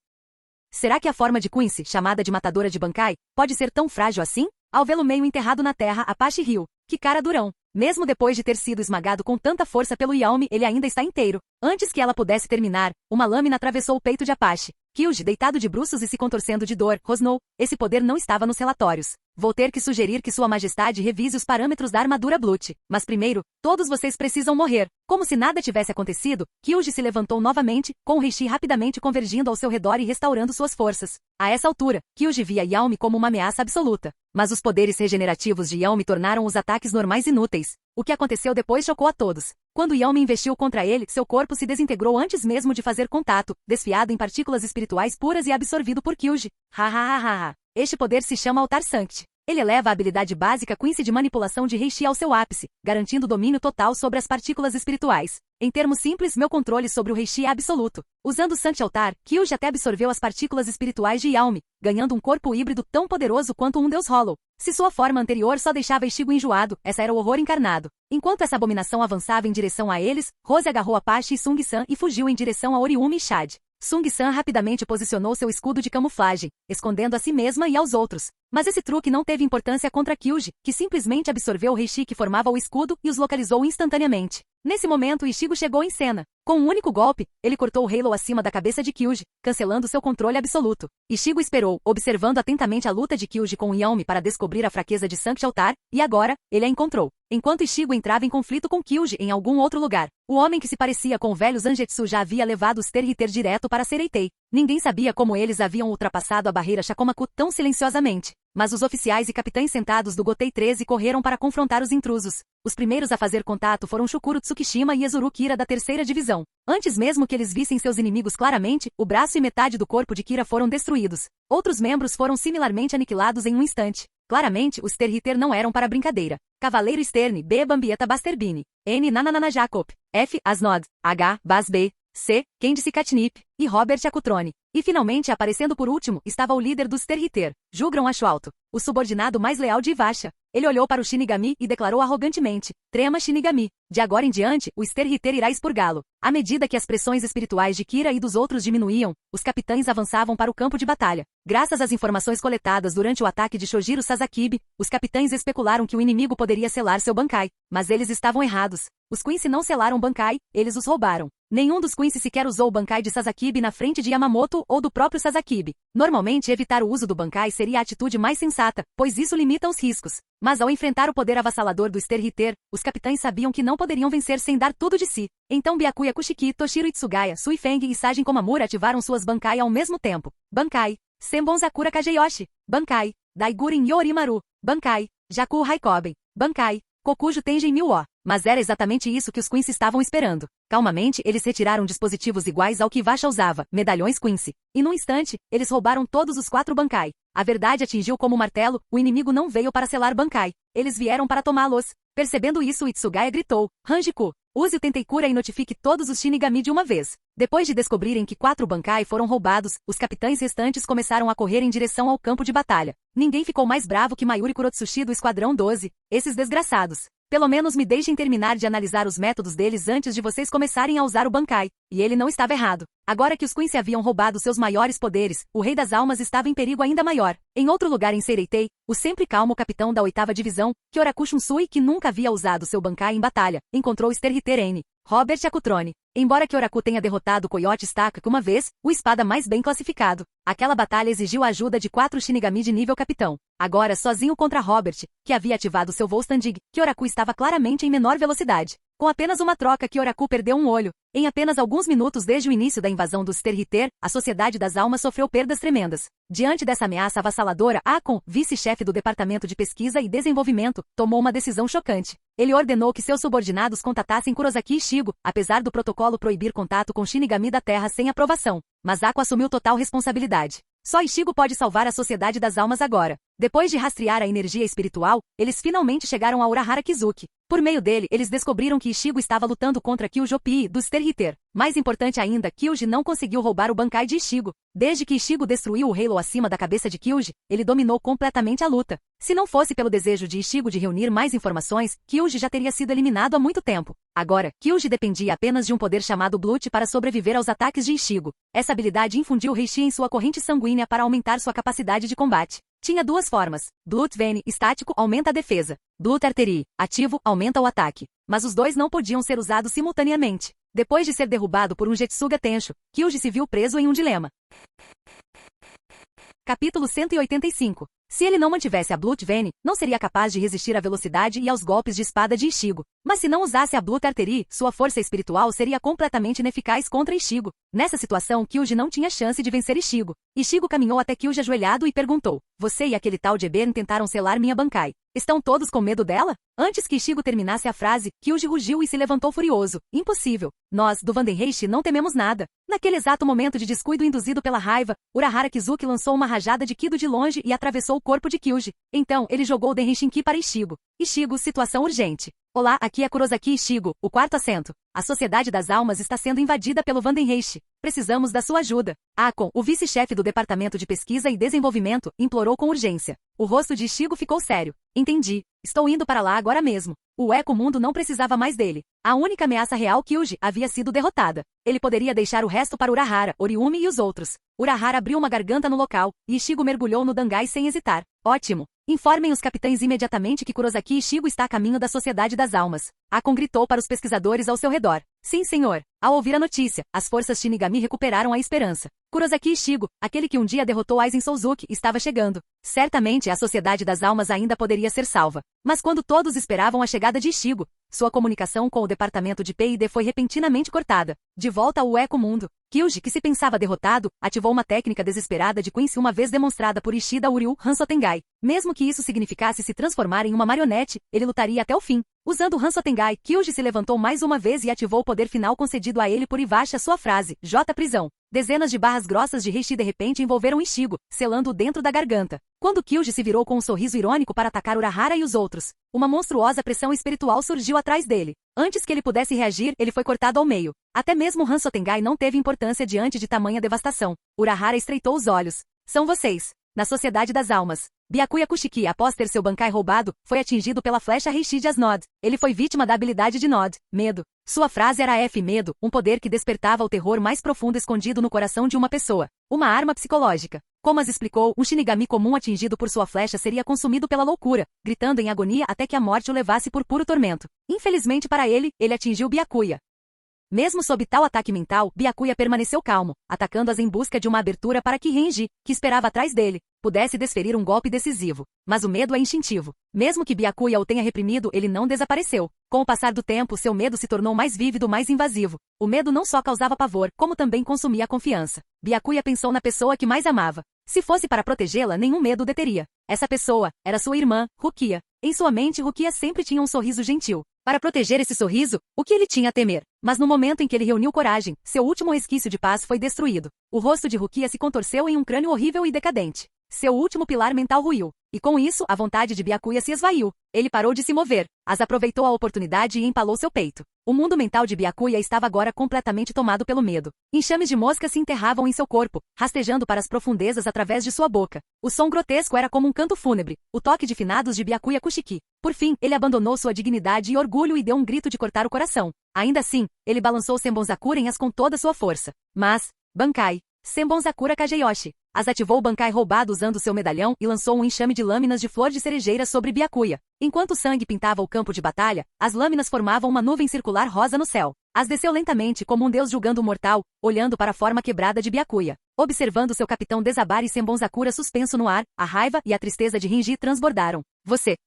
Será que a forma de Quincy, chamada de matadora de Bankai, pode ser tão frágil assim? Ao vê-lo meio enterrado na terra, Apache riu. Que cara durão. Mesmo depois de ter sido esmagado com tanta força pelo Yaomi, ele ainda está inteiro. Antes que ela pudesse terminar, uma lâmina atravessou o peito de Apache. Kyuji, deitado de bruços e se contorcendo de dor, rosnou. Esse poder não estava nos relatórios. Vou ter que sugerir que Sua Majestade revise os parâmetros da armadura Blut. Mas primeiro, todos vocês precisam morrer. Como se nada tivesse acontecido, Kyuji se levantou novamente, com o reishi rapidamente convergindo ao seu redor e restaurando suas forças. A essa altura, Kyuji via Yaomi como uma ameaça absoluta. Mas os poderes regenerativos de Yaomi tornaram os ataques normais inúteis. O que aconteceu depois chocou a todos. Quando Yaomi investiu contra ele, seu corpo se desintegrou antes mesmo de fazer contato, desfiado em partículas espirituais puras e absorvido por Kyuji. Este poder se chama Altar Sancti. Ele eleva a habilidade básica Quincy de manipulação de reishi ao seu ápice, garantindo domínio total sobre as partículas espirituais. Em termos simples, meu controle sobre o reishi é absoluto. Usando o Sancti Altar, Kyuji até absorveu as partículas espirituais de Yaomi, ganhando um corpo híbrido tão poderoso quanto um deus Hollow. Se sua forma anterior só deixava Ichigo enjoado, essa era o horror encarnado. Enquanto essa abominação avançava em direção a eles, Rose agarrou Apache e Sung-san e fugiu em direção a Oriumi e Shad. Sung-san rapidamente posicionou seu escudo de camuflagem, escondendo a si mesma e aos outros. Mas esse truque não teve importância contra Kyuji, que simplesmente absorveu o reishi que formava o escudo e os localizou instantaneamente. Nesse momento, Ichigo chegou em cena. Com um único golpe, ele cortou o Halo acima da cabeça de Kyuji, cancelando seu controle absoluto. Ichigo esperou, observando atentamente a luta de Kyuji com Yami para descobrir a fraqueza de Sankt Altar, e agora, ele a encontrou. Enquanto Ichigo entrava em conflito com Kyuji em algum outro lugar, o homem que se parecia com o velho Zangetsu já havia levado os Terhiter direto para Sereitei. Ninguém sabia como eles haviam ultrapassado a barreira Shakomaku tão silenciosamente. Mas os oficiais e capitães sentados do Gotei 13 correram para confrontar os intrusos. Os primeiros a fazer contato foram Shukuro Tsukishima e Ezuru Kira da terceira divisão. Antes mesmo que eles vissem seus inimigos claramente, o braço e metade do corpo de Kira foram destruídos. Outros membros foram similarmente aniquilados em um instante. Claramente, os Terhiter não eram para brincadeira. Cavaleiro Sterne, B. Bambieta Basterbini, N. Nananana Jacob, F. Asnod, H. Bas B. C. Candice Catnip, e Robert Akutrone. E finalmente, aparecendo por último, estava o líder dos Terhiter, Jugron Ashwalto, o subordinado mais leal de Ivasha. Ele olhou para o Shinigami e declarou arrogantemente: Trema Shinigami. De agora em diante, o Terhiter irá expurgá-lo. À medida que as pressões espirituais de Kira e dos outros diminuíam, os capitães avançavam para o campo de batalha. Graças às informações coletadas durante o ataque de Shojiro Sasakibe, os capitães especularam que o inimigo poderia selar seu Bankai. Mas eles estavam errados. Os Quincy não selaram Bankai, eles os roubaram. Nenhum dos Quincy sequer usou o Bankai de Sasakibe na frente de Yamamoto ou do próprio Sasakibe. Normalmente, evitar o uso do Bankai seria a atitude mais sensata, pois isso limita os riscos. Mas ao enfrentar o poder avassalador do Terhiter, os capitães sabiam que não poderiam vencer sem dar tudo de si. Então Byakuya Kushiki, Toshiro Itsugaya, Suifeng e Sajin Komamura ativaram suas Bankai ao mesmo tempo. Bankai. Senbon Sakura Kageyoshi. Bankai. Daigurin Yorimaru. Bankai. Jaku Raikoben. Bankai. Kokujo Tenjin Miwo. Mas era exatamente isso que os Quincy estavam esperando. Calmamente, eles retiraram dispositivos iguais ao que Ivasha usava, medalhões Quincy. E num instante, eles roubaram todos os 4 Bankai. A verdade atingiu como martelo, o inimigo não veio para selar Bankai. Eles vieram para tomá-los. Percebendo isso, Itsugaya gritou: Hanjiku, use o Tenteikura e notifique todos os Shinigami de uma vez. Depois de descobrirem que 4 Bankai foram roubados, os capitães restantes começaram a correr em direção ao campo de batalha. Ninguém ficou mais bravo que Mayuri Kurotsushi do Esquadrão 12. Esses desgraçados. Pelo menos me deixem terminar de analisar os métodos deles antes de vocês começarem a usar o Bankai. E ele não estava errado. Agora que os Quincy haviam roubado seus maiores poderes, o Rei das Almas estava em perigo ainda maior. Em outro lugar em Sereitei, o sempre calmo capitão da 8ª divisão, Kyoraku Shunsui, que nunca havia usado seu Bankai em batalha, encontrou o Terhiter N. Robert Akutrone. Embora Kyoraku tenha derrotado Coyote Staka uma vez, o espada mais bem classificado. Aquela batalha exigiu a ajuda de 4 Shinigami de nível capitão. Agora, sozinho contra Robert, que havia ativado seu voo Standig, Kyoraku estava claramente em menor velocidade. Com apenas uma troca, Kyoraku perdeu um olho. Em apenas alguns minutos desde o início da invasão dos Terhiter, a Sociedade das Almas sofreu perdas tremendas. Diante dessa ameaça avassaladora, Akon, vice-chefe do Departamento de Pesquisa e Desenvolvimento, tomou uma decisão chocante. Ele ordenou que seus subordinados contatassem Kurosaki Ishigo, apesar do protocolo proibir contato com Shinigami da Terra sem aprovação. Mas Akon assumiu total responsabilidade. Só Ishigo pode salvar a Sociedade das Almas agora. Depois de rastrear a energia espiritual, eles finalmente chegaram a Urahara Kizuki. Por meio dele, eles descobriram que Ishigo estava lutando contra Kyuji Opii, dos Terhiter. Mais importante ainda, Kyuji não conseguiu roubar o Bankai de Ishigo. Desde que Ishigo destruiu o Halo acima da cabeça de Kyuji, ele dominou completamente a luta. Se não fosse pelo desejo de Ishigo de reunir mais informações, Kyuji já teria sido eliminado há muito tempo. Agora, Kyuji dependia apenas de um poder chamado Blood para sobreviver aos ataques de Ishigo. Essa habilidade infundiu Reishi em sua corrente sanguínea para aumentar sua capacidade de combate. Tinha 2 formas. Blood Vein, estático, aumenta a defesa. Blood Artery, ativo, aumenta o ataque. Mas os 2 não podiam ser usados simultaneamente. Depois de ser derrubado por um Jetsuga Tensho, Kyuji se viu preso em um dilema. Capítulo 185. Se ele não mantivesse a Blood Vein, não seria capaz de resistir à velocidade e aos golpes de espada de Ishigo. Mas se não usasse a Blood Artery, sua força espiritual seria completamente ineficaz contra Ishigo. Nessa situação, Kyuji não tinha chance de vencer Ishigo. Ishigo caminhou até Kyuji ajoelhado e perguntou: Você e aquele tal de Eben tentaram selar minha Bankai. Estão todos com medo dela? Antes que Ishigo terminasse a frase, Kyuji rugiu e se levantou furioso. Impossível. Nós, do Vandenreishi, não tememos nada. Naquele exato momento de descuido induzido pela raiva, Urahara Kizuki lançou uma rajada de Kido de longe e atravessou o corpo de Kyuji. Então, ele jogou o Denrishin Ki para Ishigo. Ishigo, situação urgente. Olá, aqui é Kurosaki Ishigo, o quarto assento. A Sociedade das Almas está sendo invadida pelo Vandenreich. Precisamos da sua ajuda. Akon, o vice-chefe do Departamento de Pesquisa e Desenvolvimento, implorou com urgência. O rosto de Ishigo ficou sério. Entendi. Estou indo para lá agora mesmo. O Eco-Mundo não precisava mais dele. A única ameaça real, Kyuji, havia sido derrotada. Ele poderia deixar o resto para Urahara, Oriumi e os outros. Urahara abriu uma garganta no local, e Ishigo mergulhou no Dangai sem hesitar. Ótimo. Informem os capitães imediatamente que Kurosaki Ishigo está a caminho da Sociedade das Almas. Akon gritou para os pesquisadores ao seu redor. Sim, senhor. Ao ouvir a notícia, as forças Shinigami recuperaram a esperança. Kurosaki Ishigo, aquele que um dia derrotou Aizen Souzuki, estava chegando. Certamente a Sociedade das Almas ainda poderia ser salva. Mas quando todos esperavam a chegada de Ishigo, sua comunicação com o departamento de P&D foi repentinamente cortada. De volta ao Eco-Mundo, Kyuji, que se pensava derrotado, ativou uma técnica desesperada de Quincy uma vez demonstrada por Ishida Uryu Hansotengai. Mesmo que isso significasse se transformar em uma marionete, ele lutaria até o fim. Usando Hansotengai, Kyuji se levantou mais uma vez e ativou o poder final concedido a ele por Iwasha, sua frase, J prisão. Dezenas de barras grossas de Reishi de repente envolveram Ishigo, selando-o dentro da garganta. Quando Kyuji se virou com um sorriso irônico para atacar Urahara e os outros, uma monstruosa pressão espiritual surgiu atrás dele. Antes que ele pudesse reagir, ele foi cortado ao meio. Até mesmo Hansotengai não teve importância diante de tamanha devastação. Urahara estreitou os olhos. São vocês. Na Sociedade das Almas. Byakuya Kushiki, após ter seu Bankai roubado, foi atingido pela flecha Reishi de Asnod. Ele foi vítima da habilidade de Nod, medo. Sua frase era medo, um poder que despertava o terror mais profundo escondido no coração de uma pessoa. Uma arma psicológica. Como as explicou, um Shinigami comum atingido por sua flecha seria consumido pela loucura, gritando em agonia até que a morte o levasse por puro tormento. Infelizmente para ele, ele atingiu Byakuya. Mesmo sob tal ataque mental, Byakuya permaneceu calmo, atacando-as em busca de uma abertura para que Renji, que esperava atrás dele, pudesse desferir um golpe decisivo. Mas o medo é instintivo. Mesmo que Byakuya o tenha reprimido, ele não desapareceu. Com o passar do tempo, seu medo se tornou mais vívido, mais invasivo. O medo não só causava pavor, como também consumia a confiança. Byakuya pensou na pessoa que mais amava. Se fosse para protegê-la, nenhum medo o deteria. Essa pessoa era sua irmã, Rukia. Em sua mente, Rukia sempre tinha um sorriso gentil. Para proteger esse sorriso, o que ele tinha a temer? Mas no momento em que ele reuniu coragem, seu último resquício de paz foi destruído. O rosto de Rukia se contorceu em um crânio horrível e decadente. Seu último pilar mental ruiu. E com isso, a vontade de Byakuya se esvaiu. Ele parou de se mover, aproveitou a oportunidade e empalou seu peito. O mundo mental de Byakuya estava agora completamente tomado pelo medo. Enxames de moscas se enterravam em seu corpo, rastejando para as profundezas através de sua boca. O som grotesco era como um canto fúnebre, o toque de finados de Byakuya Kushiki. Por fim, ele abandonou sua dignidade e orgulho e deu um grito de cortar o coração. Ainda assim, ele balançou Senbonzakura em as com toda sua força. Mas, Bankai, Senbonzakura Kageyoshi. As ativou o Bankai roubado usando seu medalhão e lançou um enxame de lâminas de flor de cerejeira sobre Byakuya. Enquanto o sangue pintava o campo de batalha, as lâminas formavam uma nuvem circular rosa no céu. As desceu lentamente como um deus julgando o mortal, olhando para a forma quebrada de Byakuya. Observando seu capitão desabar e Senbonzakura suspenso no ar, a raiva e a tristeza de Renji transbordaram.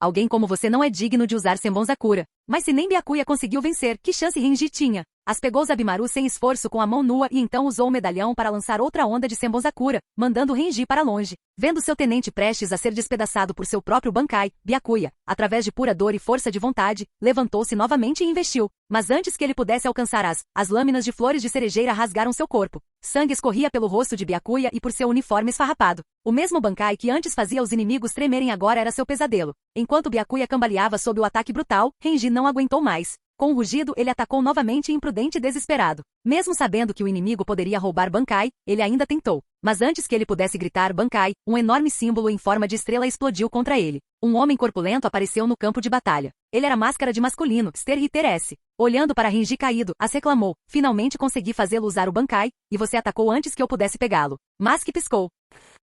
Alguém como você não é digno de usar Senbonzakura. Mas se nem Byakuya conseguiu vencer, que chance Renji tinha? As pegou Zabimaru sem esforço com a mão nua e então usou o medalhão para lançar outra onda de Senbonzakura, mandando Renji para longe. Vendo seu tenente prestes a ser despedaçado por seu próprio Bankai, Byakuya, através de pura dor e força de vontade, levantou-se novamente e investiu. Mas antes que ele pudesse alcançar as lâminas de flores de cerejeira rasgaram seu corpo. Sangue escorria pelo rosto de Byakuya e por seu uniforme esfarrapado. O mesmo Bankai que antes fazia os inimigos tremerem agora era seu pesadelo. Enquanto Byakuya cambaleava sob o ataque brutal, Renji não aguentou mais. Com um rugido, ele atacou novamente imprudente e desesperado. Mesmo sabendo que o inimigo poderia roubar Bankai, ele ainda tentou. Mas antes que ele pudesse gritar Bankai, um enorme símbolo em forma de estrela explodiu contra ele. Um homem corpulento apareceu no campo de batalha. Ele era máscara de masculino, Ster S. Olhando para Renji caído, reclamou. Finalmente consegui fazê-lo usar o Bankai, e você atacou antes que eu pudesse pegá-lo. Mas que piscou.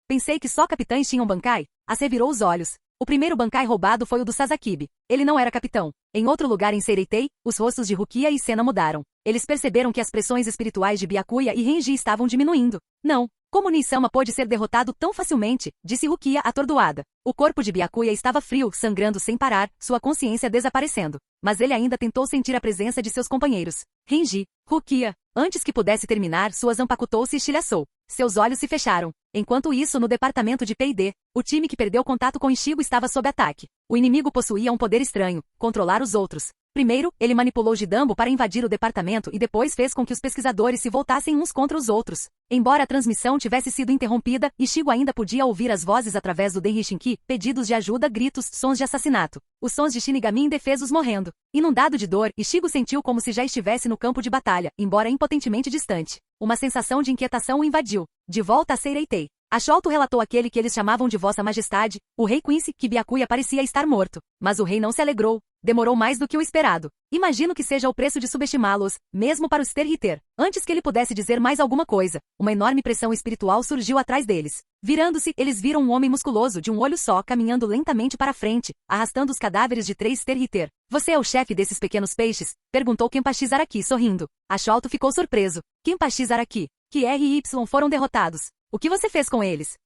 Pensei que só capitães tinham Bankai. Revirou os olhos. O primeiro Bankai roubado foi o do Sasakibe. Ele não era capitão. Em outro lugar em Seireitei, os rostos de Rukia e Sena mudaram. Eles perceberam que as pressões espirituais de Byakuya e Renji estavam diminuindo. Não. Como Nisama pôde ser derrotado tão facilmente? Disse Rukia atordoada. O corpo de Byakuya estava frio, sangrando sem parar, sua consciência desaparecendo. Mas ele ainda tentou sentir a presença de seus companheiros. Renji, Rukia. Antes que pudesse terminar, sua zampacutou-se e estilhaçou. Seus olhos se fecharam. Enquanto isso, no departamento de P&D, o time que perdeu contato com Ishigo estava sob ataque. O inimigo possuía um poder estranho, controlar os outros. Primeiro, ele manipulou Jidambo para invadir o departamento e depois fez com que os pesquisadores se voltassem uns contra os outros. Embora a transmissão tivesse sido interrompida, Ichigo ainda podia ouvir as vozes através do Denrishinki, pedidos de ajuda, gritos, sons de assassinato. Os sons de Shinigami indefesos morrendo. Inundado de dor, Ichigo sentiu como se já estivesse no campo de batalha, embora impotentemente distante. Uma sensação de inquietação o invadiu. De volta a Seireitei. Asholto relatou aquele que eles chamavam de Vossa Majestade, o rei Quincy, que Byakuya parecia estar morto. Mas o rei não se alegrou. Demorou mais do que o esperado. Imagino que seja o preço de subestimá-los, mesmo para os Terhiter. Antes que ele pudesse dizer mais alguma coisa, uma enorme pressão espiritual surgiu atrás deles. Virando-se, eles viram um homem musculoso de um olho só caminhando lentamente para frente, arrastando os cadáveres de 3 Terhiter. Você é o chefe desses pequenos peixes? Perguntou Kenpachi Zaraki sorrindo. Asholto ficou surpreso. Kenpachi Zaraki, que R e Y foram derrotados. O que você fez com eles?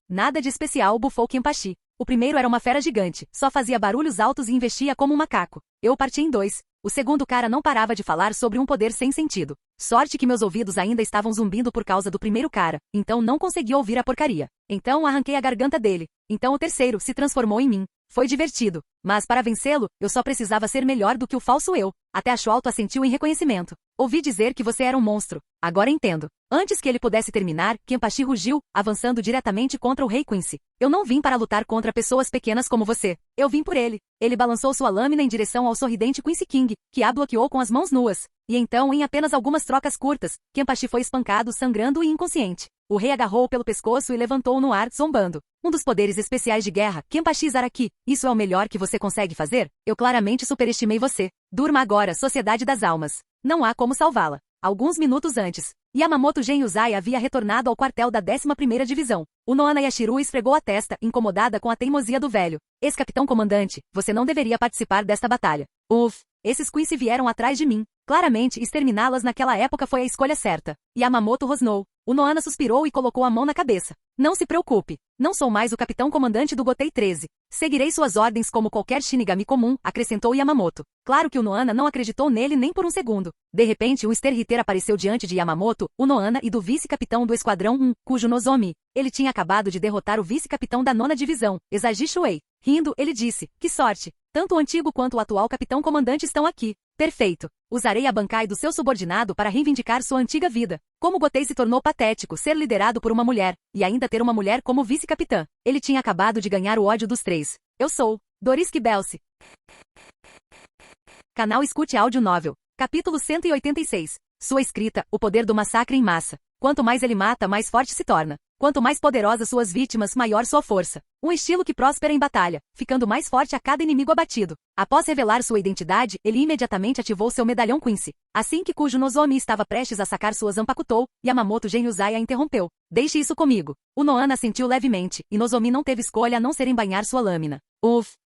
Nada de especial, bufou Kenpachi. O primeiro era uma fera gigante, só fazia barulhos altos e investia como um macaco. Eu o parti em 2. O segundo cara não parava de falar sobre um poder sem sentido. Sorte que meus ouvidos ainda estavam zumbindo por causa do primeiro cara, então não consegui ouvir a porcaria. Então arranquei a garganta dele. Então o terceiro se transformou em mim. Foi divertido. Mas para vencê-lo, eu só precisava ser melhor do que o falso eu. Até Asholto assentiu em reconhecimento. Ouvi dizer que você era um monstro. Agora entendo. Antes que ele pudesse terminar, Kenpachi rugiu, avançando diretamente contra o rei Quincy. Eu não vim para lutar contra pessoas pequenas como você. Eu vim por ele. Ele balançou sua lâmina em direção ao sorridente Quincy King, que a bloqueou com as mãos nuas. E então, em apenas algumas trocas curtas, Kenpachi foi espancado, sangrando e inconsciente. O rei agarrou-o pelo pescoço e levantou-o no ar, zombando. Um dos poderes especiais de guerra, Kenpachi Zaraki. Isso é o melhor que você consegue fazer? Eu claramente superestimei você. Durma agora, Sociedade das Almas. Não há como salvá-la. Alguns minutos antes, Yamamoto Genryuzai havia retornado ao quartel da 11ª Divisão. O Noana Yashiru esfregou a testa, incomodada com a teimosia do velho. Ex-capitão comandante, você não deveria participar desta batalha. Esses Quincy vieram atrás de mim. Claramente, exterminá-las naquela época foi a escolha certa. Yamamoto rosnou. O Noana suspirou e colocou a mão na cabeça. Não se preocupe. Não sou mais o capitão comandante do Gotei 13. Seguirei suas ordens como qualquer Shinigami comum, acrescentou Yamamoto. Claro que o Noana não acreditou nele nem por um segundo. De repente, um Sterhiter apareceu diante de Yamamoto, o Noana e do vice-capitão do Esquadrão 1, cujo Nozomi. Ele tinha acabado de derrotar o vice-capitão da 9ª Divisão, Esaji Shuei. Rindo, ele disse, que sorte. Tanto o antigo quanto o atual capitão-comandante estão aqui. Perfeito. Usarei a Bankai do seu subordinado para reivindicar sua antiga vida. Como Gotei se tornou patético ser liderado por uma mulher, e ainda ter uma mulher como vice-capitã. Ele tinha acabado de ganhar o ódio dos 3. Eu sou Doriski Belsi. Canal Escute Áudio Novel. Capítulo 186. Sua escrita, o poder do massacre em massa. Quanto mais ele mata, mais forte se torna. Quanto mais poderosas suas vítimas, maior sua força. Um estilo que prospera em batalha, ficando mais forte a cada inimigo abatido. Após revelar sua identidade, ele imediatamente ativou seu medalhão Quincy. Assim que cujo Nozomi estava prestes a sacar sua Zanpakutou, Yamamoto Genryuzai a interrompeu. Deixe isso comigo. O Noana sentiu levemente, e Nozomi não teve escolha a não ser embainhar sua lâmina.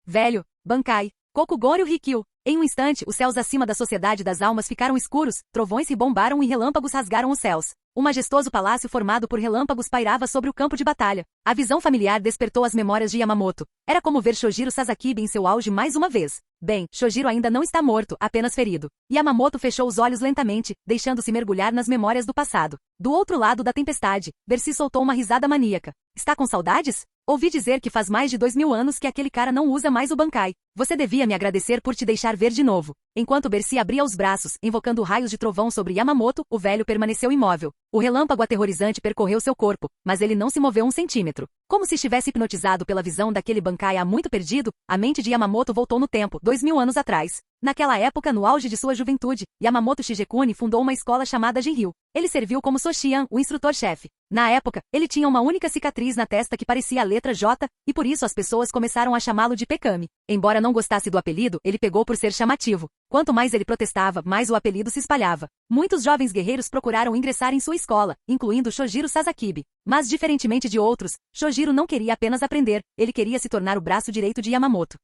Velho, Bankai, Kokugoryu Rikyu. Em um instante, os céus acima da Sociedade das Almas ficaram escuros, trovões ribombaram e relâmpagos rasgaram os céus. Um majestoso palácio formado por relâmpagos pairava sobre o campo de batalha. A visão familiar despertou as memórias de Yamamoto. Era como ver Shojiro Sazakibe em seu auge mais uma vez. Bem, Shojiro ainda não está morto, apenas ferido. Yamamoto fechou os olhos lentamente, deixando-se mergulhar nas memórias do passado. Do outro lado da tempestade, Bercy soltou uma risada maníaca. Está com saudades? Ouvi dizer que faz mais de 2000 anos que aquele cara não usa mais o Bankai. Você devia me agradecer por te deixar ver de novo. Enquanto Bercy abria os braços, invocando raios de trovão sobre Yamamoto, o velho permaneceu imóvel. O relâmpago aterrorizante percorreu seu corpo, mas ele não se moveu um centímetro. Como se estivesse hipnotizado pela visão daquele Bankai há muito perdido, a mente de Yamamoto voltou no tempo, 2000 anos atrás. Naquela época, no auge de sua juventude, Yamamoto Shigekuni fundou uma escola chamada Genryu. Ele serviu como Soshian, o instrutor-chefe. Na época, ele tinha uma única cicatriz na testa que parecia a letra J, e por isso as pessoas começaram a chamá-lo de Pekami. Embora não gostasse do apelido, ele pegou por ser chamativo. Quanto mais ele protestava, mais o apelido se espalhava. Muitos jovens guerreiros procuraram ingressar em sua escola, incluindo Shojiro Sazakibe. Mas diferentemente de outros, Shojiro não queria apenas aprender, ele queria se tornar o braço direito de Yamamoto.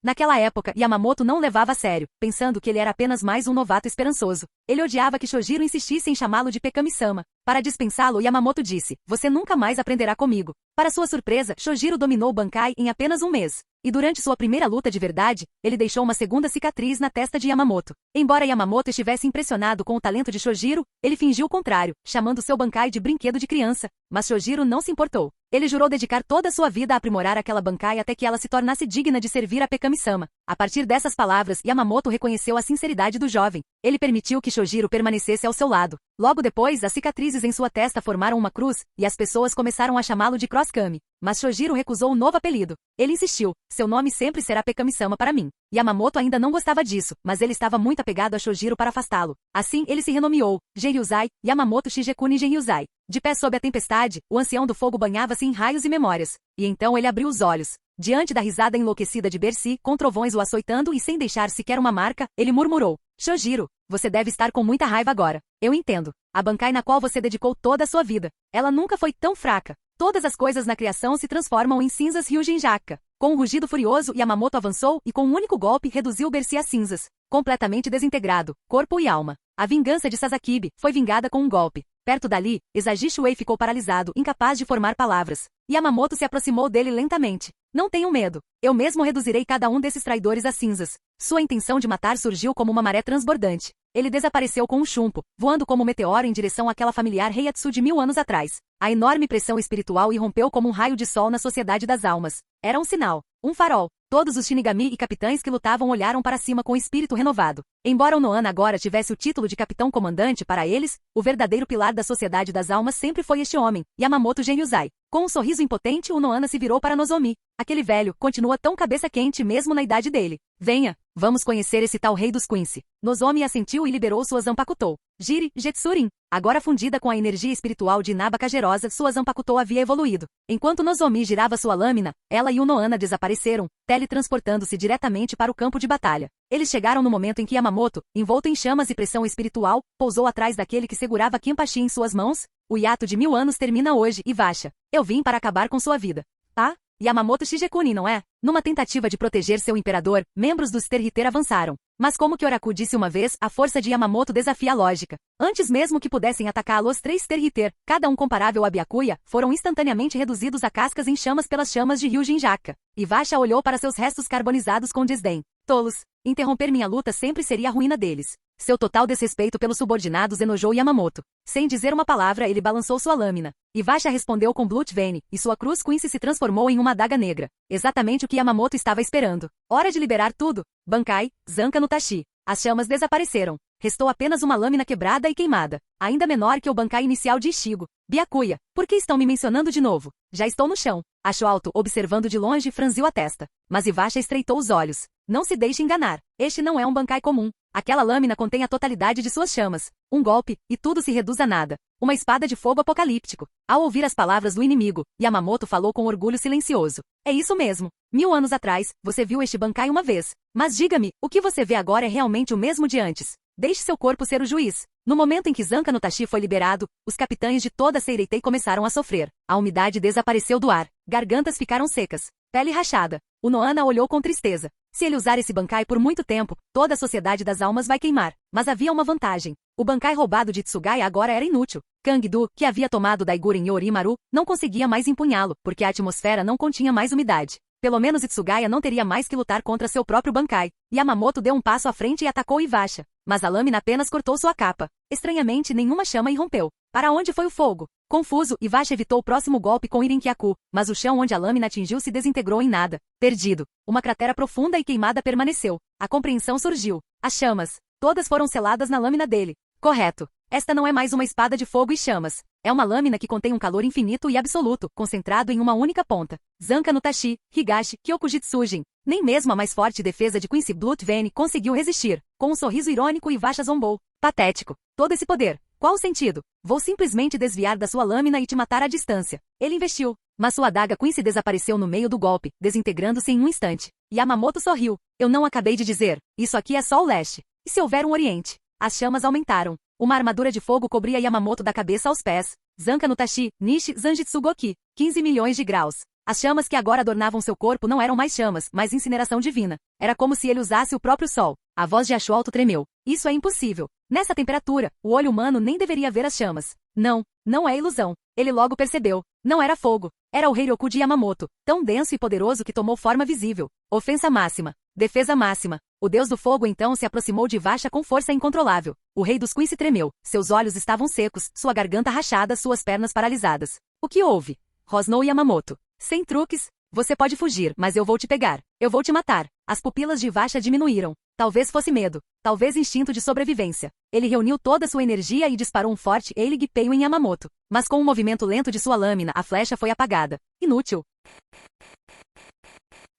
Naquela época, Yamamoto não levava a sério, pensando que ele era apenas mais um novato esperançoso. Ele odiava que Shojiro insistisse em chamá-lo de Pekami-sama. Para dispensá-lo, Yamamoto disse, você nunca mais aprenderá comigo. Para sua surpresa, Shojiro dominou o Bankai em apenas um mês. E durante sua primeira luta de verdade, ele deixou uma segunda cicatriz na testa de Yamamoto. Embora Yamamoto estivesse impressionado com o talento de Shojiro, ele fingiu o contrário, chamando seu Bankai de brinquedo de criança. mas Shojiro não se importou. Ele jurou dedicar toda a sua vida a aprimorar aquela Bankai até que ela se tornasse digna de servir a Pekami-sama. A partir dessas palavras, Yamamoto reconheceu a sinceridade do jovem. Ele permitiu que Shojiro permanecesse ao seu lado. Logo depois, as cicatrizes em sua testa formaram uma cruz, e as pessoas começaram a chamá-lo de Cross-Kami. Mas Shojiro recusou o novo apelido. Ele insistiu: seu nome sempre será Pekami-sama para mim. Yamamoto ainda não gostava disso, mas ele estava muito apegado a Shojiro para afastá-lo. Assim, ele se renomeou Genryuzai Yamamoto Shigekuni Genryuzai. De pé sob a tempestade, o ancião do fogo banhava-se em raios e memórias. E então ele abriu os olhos. Diante da risada enlouquecida de Bercy, com trovões o açoitando e sem deixar sequer uma marca, ele murmurou: Shojiro, você deve estar com muita raiva agora. Eu entendo. A Bankai na qual você dedicou toda a sua vida. Ela nunca foi tão fraca. Todas as coisas na criação se transformam em cinzas Ryujinjaka. Com um rugido furioso, Yamamoto avançou e com um único golpe reduziu Bercy a cinzas. Completamente desintegrado, corpo e alma. A vingança de Sasakibe foi vingada com um golpe. Perto dali, Esaji Shuei ficou paralisado, incapaz de formar palavras. Yamamoto se aproximou dele lentamente. Não tenham medo. Eu mesmo reduzirei cada um desses traidores a cinzas. Sua intenção de matar surgiu como uma maré transbordante. Ele desapareceu com um chumpo, voando como um meteoro em direção àquela familiar Heiatsu de 1000 anos atrás. A enorme pressão espiritual irrompeu como um raio de sol na sociedade das almas. Era um sinal, um farol. Todos os Shinigami e capitães que lutavam olharam para cima com espírito renovado. Embora o Noana agora tivesse o título de capitão-comandante para eles, o verdadeiro pilar da sociedade das almas sempre foi este homem, Yamamoto Genryuzai. Com um sorriso impotente, o Noana se virou para Nozomi. Aquele velho continua tão cabeça quente mesmo na idade dele. Venha, vamos conhecer esse tal rei dos Quincy. Nozomi assentiu e liberou sua Zanpakuto. Jiri, Jetsurin. Agora fundida com a energia espiritual de Inaba Kagerosa, sua Zanpakuto havia evoluído. Enquanto Nozomi girava sua lâmina, ela e o Noana desapareceram, teletransportando-se diretamente para o campo de batalha. Eles chegaram no momento em que Yamamoto, envolto em chamas e pressão espiritual, pousou atrás daquele que segurava Kenpachi em suas mãos. O hiato de 1000 anos termina hoje, Ivasha. Eu vim para acabar com sua vida. Tá? Yamamoto Shigekuni, não é? Numa tentativa de proteger seu imperador, membros dos Terhiter avançaram. Mas como Kyoraku disse uma vez, a força de Yamamoto desafia a lógica. Antes mesmo que pudessem atacá-lo, os 3 Terhiter, cada um comparável a Byakuya, foram instantaneamente reduzidos a cascas em chamas pelas chamas de Ryujinjaka. Ivasha olhou para seus restos carbonizados com desdém. Tolos! Interromper minha luta sempre seria a ruína deles. Seu total desrespeito pelos subordinados enojou Yamamoto. Sem dizer uma palavra, ele balançou sua lâmina. Ivasha respondeu com Bloodvein, e sua cruz Quincy se transformou em uma adaga negra. Exatamente o que Yamamoto estava esperando. Hora de liberar tudo. Bankai, Zanka no Tachi. As chamas desapareceram. Restou apenas uma lâmina quebrada e queimada. Ainda menor que o Bankai inicial de Ishigo. Byakuya, por que estão me mencionando de novo? Já estou no chão. Acho alto, observando de longe, franziu a testa. Mas Ivasha estreitou os olhos. Não se deixe enganar. Este não é um Bankai comum. Aquela lâmina contém a totalidade de suas chamas. Um golpe, e tudo se reduz a nada. Uma espada de fogo apocalíptico. Ao ouvir as palavras do inimigo, Yamamoto falou com orgulho silencioso. É isso mesmo. 1000 anos atrás, você viu este Bankai uma vez. Mas diga-me, o que você vê agora é realmente o mesmo de antes. Deixe seu corpo ser o juiz. No momento em que Zanka no Tachi foi liberado, os capitães de toda Seireitei começaram a sofrer. A umidade desapareceu do ar. Gargantas ficaram secas. Pele rachada. O Noana olhou com tristeza. Se ele usar esse Bankai por muito tempo, toda a sociedade das almas vai queimar. Mas havia uma vantagem. O Bankai roubado de Tsugaya agora era inútil. Kangdu, que havia tomado Daiguren Yorimaru, não conseguia mais empunhá-lo, porque a atmosfera não continha mais umidade. Pelo menos Itsugaya não teria mais que lutar contra seu próprio Bankai. Yamamoto deu um passo à frente e atacou Ivasha. Mas a lâmina apenas cortou sua capa. Estranhamente, nenhuma chama irrompeu. Para onde foi o fogo? Confuso, Ivasha evitou o próximo golpe com Irenkyaku, mas o chão onde a lâmina atingiu se desintegrou em nada. Perdido. Uma cratera profunda e queimada permaneceu. A compreensão surgiu. As chamas. Todas foram seladas na lâmina dele. Correto. Esta não é mais uma espada de fogo e chamas. É uma lâmina que contém um calor infinito e absoluto, concentrado em uma única ponta. Zanka no Tachi, Higashi, Kyokujitsujin. Nem mesmo a mais forte defesa de Quincy Bloodvein conseguiu resistir. Com um sorriso irônico, Ivasha zombou. Patético. Todo esse poder. Qual o sentido? Vou simplesmente desviar da sua lâmina e te matar à distância. Ele investiu. Mas sua adaga Quincy desapareceu no meio do golpe, desintegrando-se em um instante. Yamamoto sorriu. Eu não acabei de dizer. Isso aqui é só o leste. E se houver um oriente? As chamas aumentaram. Uma armadura de fogo cobria Yamamoto da cabeça aos pés. Zanka no Tachi, Nishi Zanjitsugoki. 15 milhões de graus. As chamas que agora adornavam seu corpo não eram mais chamas, mas incineração divina. Era como se ele usasse o próprio sol. A voz de Ashwalto tremeu. Isso é impossível. Nessa temperatura, o olho humano nem deveria ver as chamas. Não, não é ilusão. Ele logo percebeu. Não era fogo. Era o Heiryoku de Yamamoto, tão denso e poderoso que tomou forma visível. Ofensa máxima. Defesa máxima. O deus do fogo então se aproximou de Ivasha com força incontrolável. O rei dos Quincy tremeu. Seus olhos estavam secos, sua garganta rachada, suas pernas paralisadas. O que houve? Rosnou Yamamoto. Sem truques, você pode fugir, mas eu vou te pegar. Eu vou te matar. As pupilas de Ivasha diminuíram. Talvez fosse medo. Talvez instinto de sobrevivência. Ele reuniu toda sua energia e disparou um forte Eiligepeio em Yamamoto. Mas com um movimento lento de sua lâmina, a flecha foi apagada. Inútil.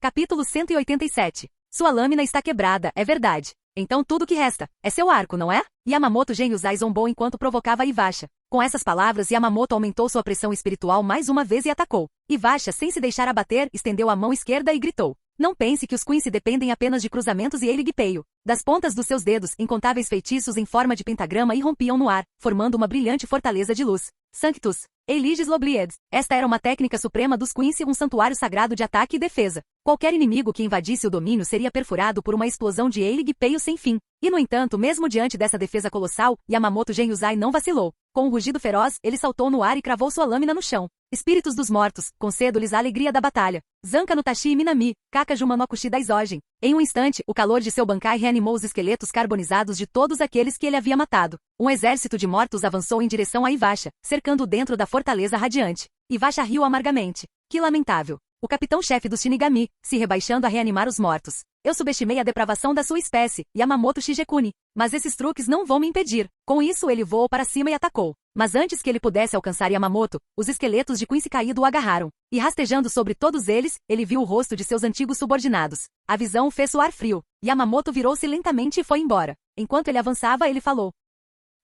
Capítulo 187. Sua lâmina está quebrada, é verdade. Então tudo que resta é seu arco, não é? Yamamoto Genryuzai zombou enquanto provocava Ivasha. Com essas palavras, Yamamoto aumentou sua pressão espiritual mais uma vez e atacou. Ivasha, sem se deixar abater, estendeu a mão esquerda e gritou. Não pense que os Quincy dependem apenas de cruzamentos e Eiligepeio. Das pontas dos seus dedos, incontáveis feitiços em forma de pentagrama irrompiam no ar, formando uma brilhante fortaleza de luz. Sanctus. Eliges Loblieds. Esta era uma técnica suprema dos Quincy, um santuário sagrado de ataque e defesa. Qualquer inimigo que invadisse o domínio seria perfurado por uma explosão de Eiligepeio sem fim. E no entanto, mesmo diante dessa defesa colossal, Yamamoto Genryuzai não vacilou. Com um rugido feroz, ele saltou no ar e cravou sua lâmina no chão. Espíritos dos mortos, concedo-lhes a alegria da batalha. Zanka no Tashi Minami, Kakajuma no Kushi da Isogen. Em um instante, o calor de seu Bankai reanimou os esqueletos carbonizados de todos aqueles que ele havia matado. Um exército de mortos avançou em direção a Ivasha, cercando dentro da fortaleza radiante. Ivasha riu amargamente. Que lamentável. O capitão-chefe dos Shinigami, se rebaixando a reanimar os mortos. Eu subestimei a depravação da sua espécie, Yamamoto Shigekuni. Mas esses truques não vão me impedir. Com isso ele voou para cima e atacou. Mas antes que ele pudesse alcançar Yamamoto, os esqueletos de Quincy caído o agarraram. E rastejando sobre todos eles, ele viu o rosto de seus antigos subordinados. A visão o fez suar frio. Yamamoto virou-se lentamente e foi embora. Enquanto ele avançava, ele falou.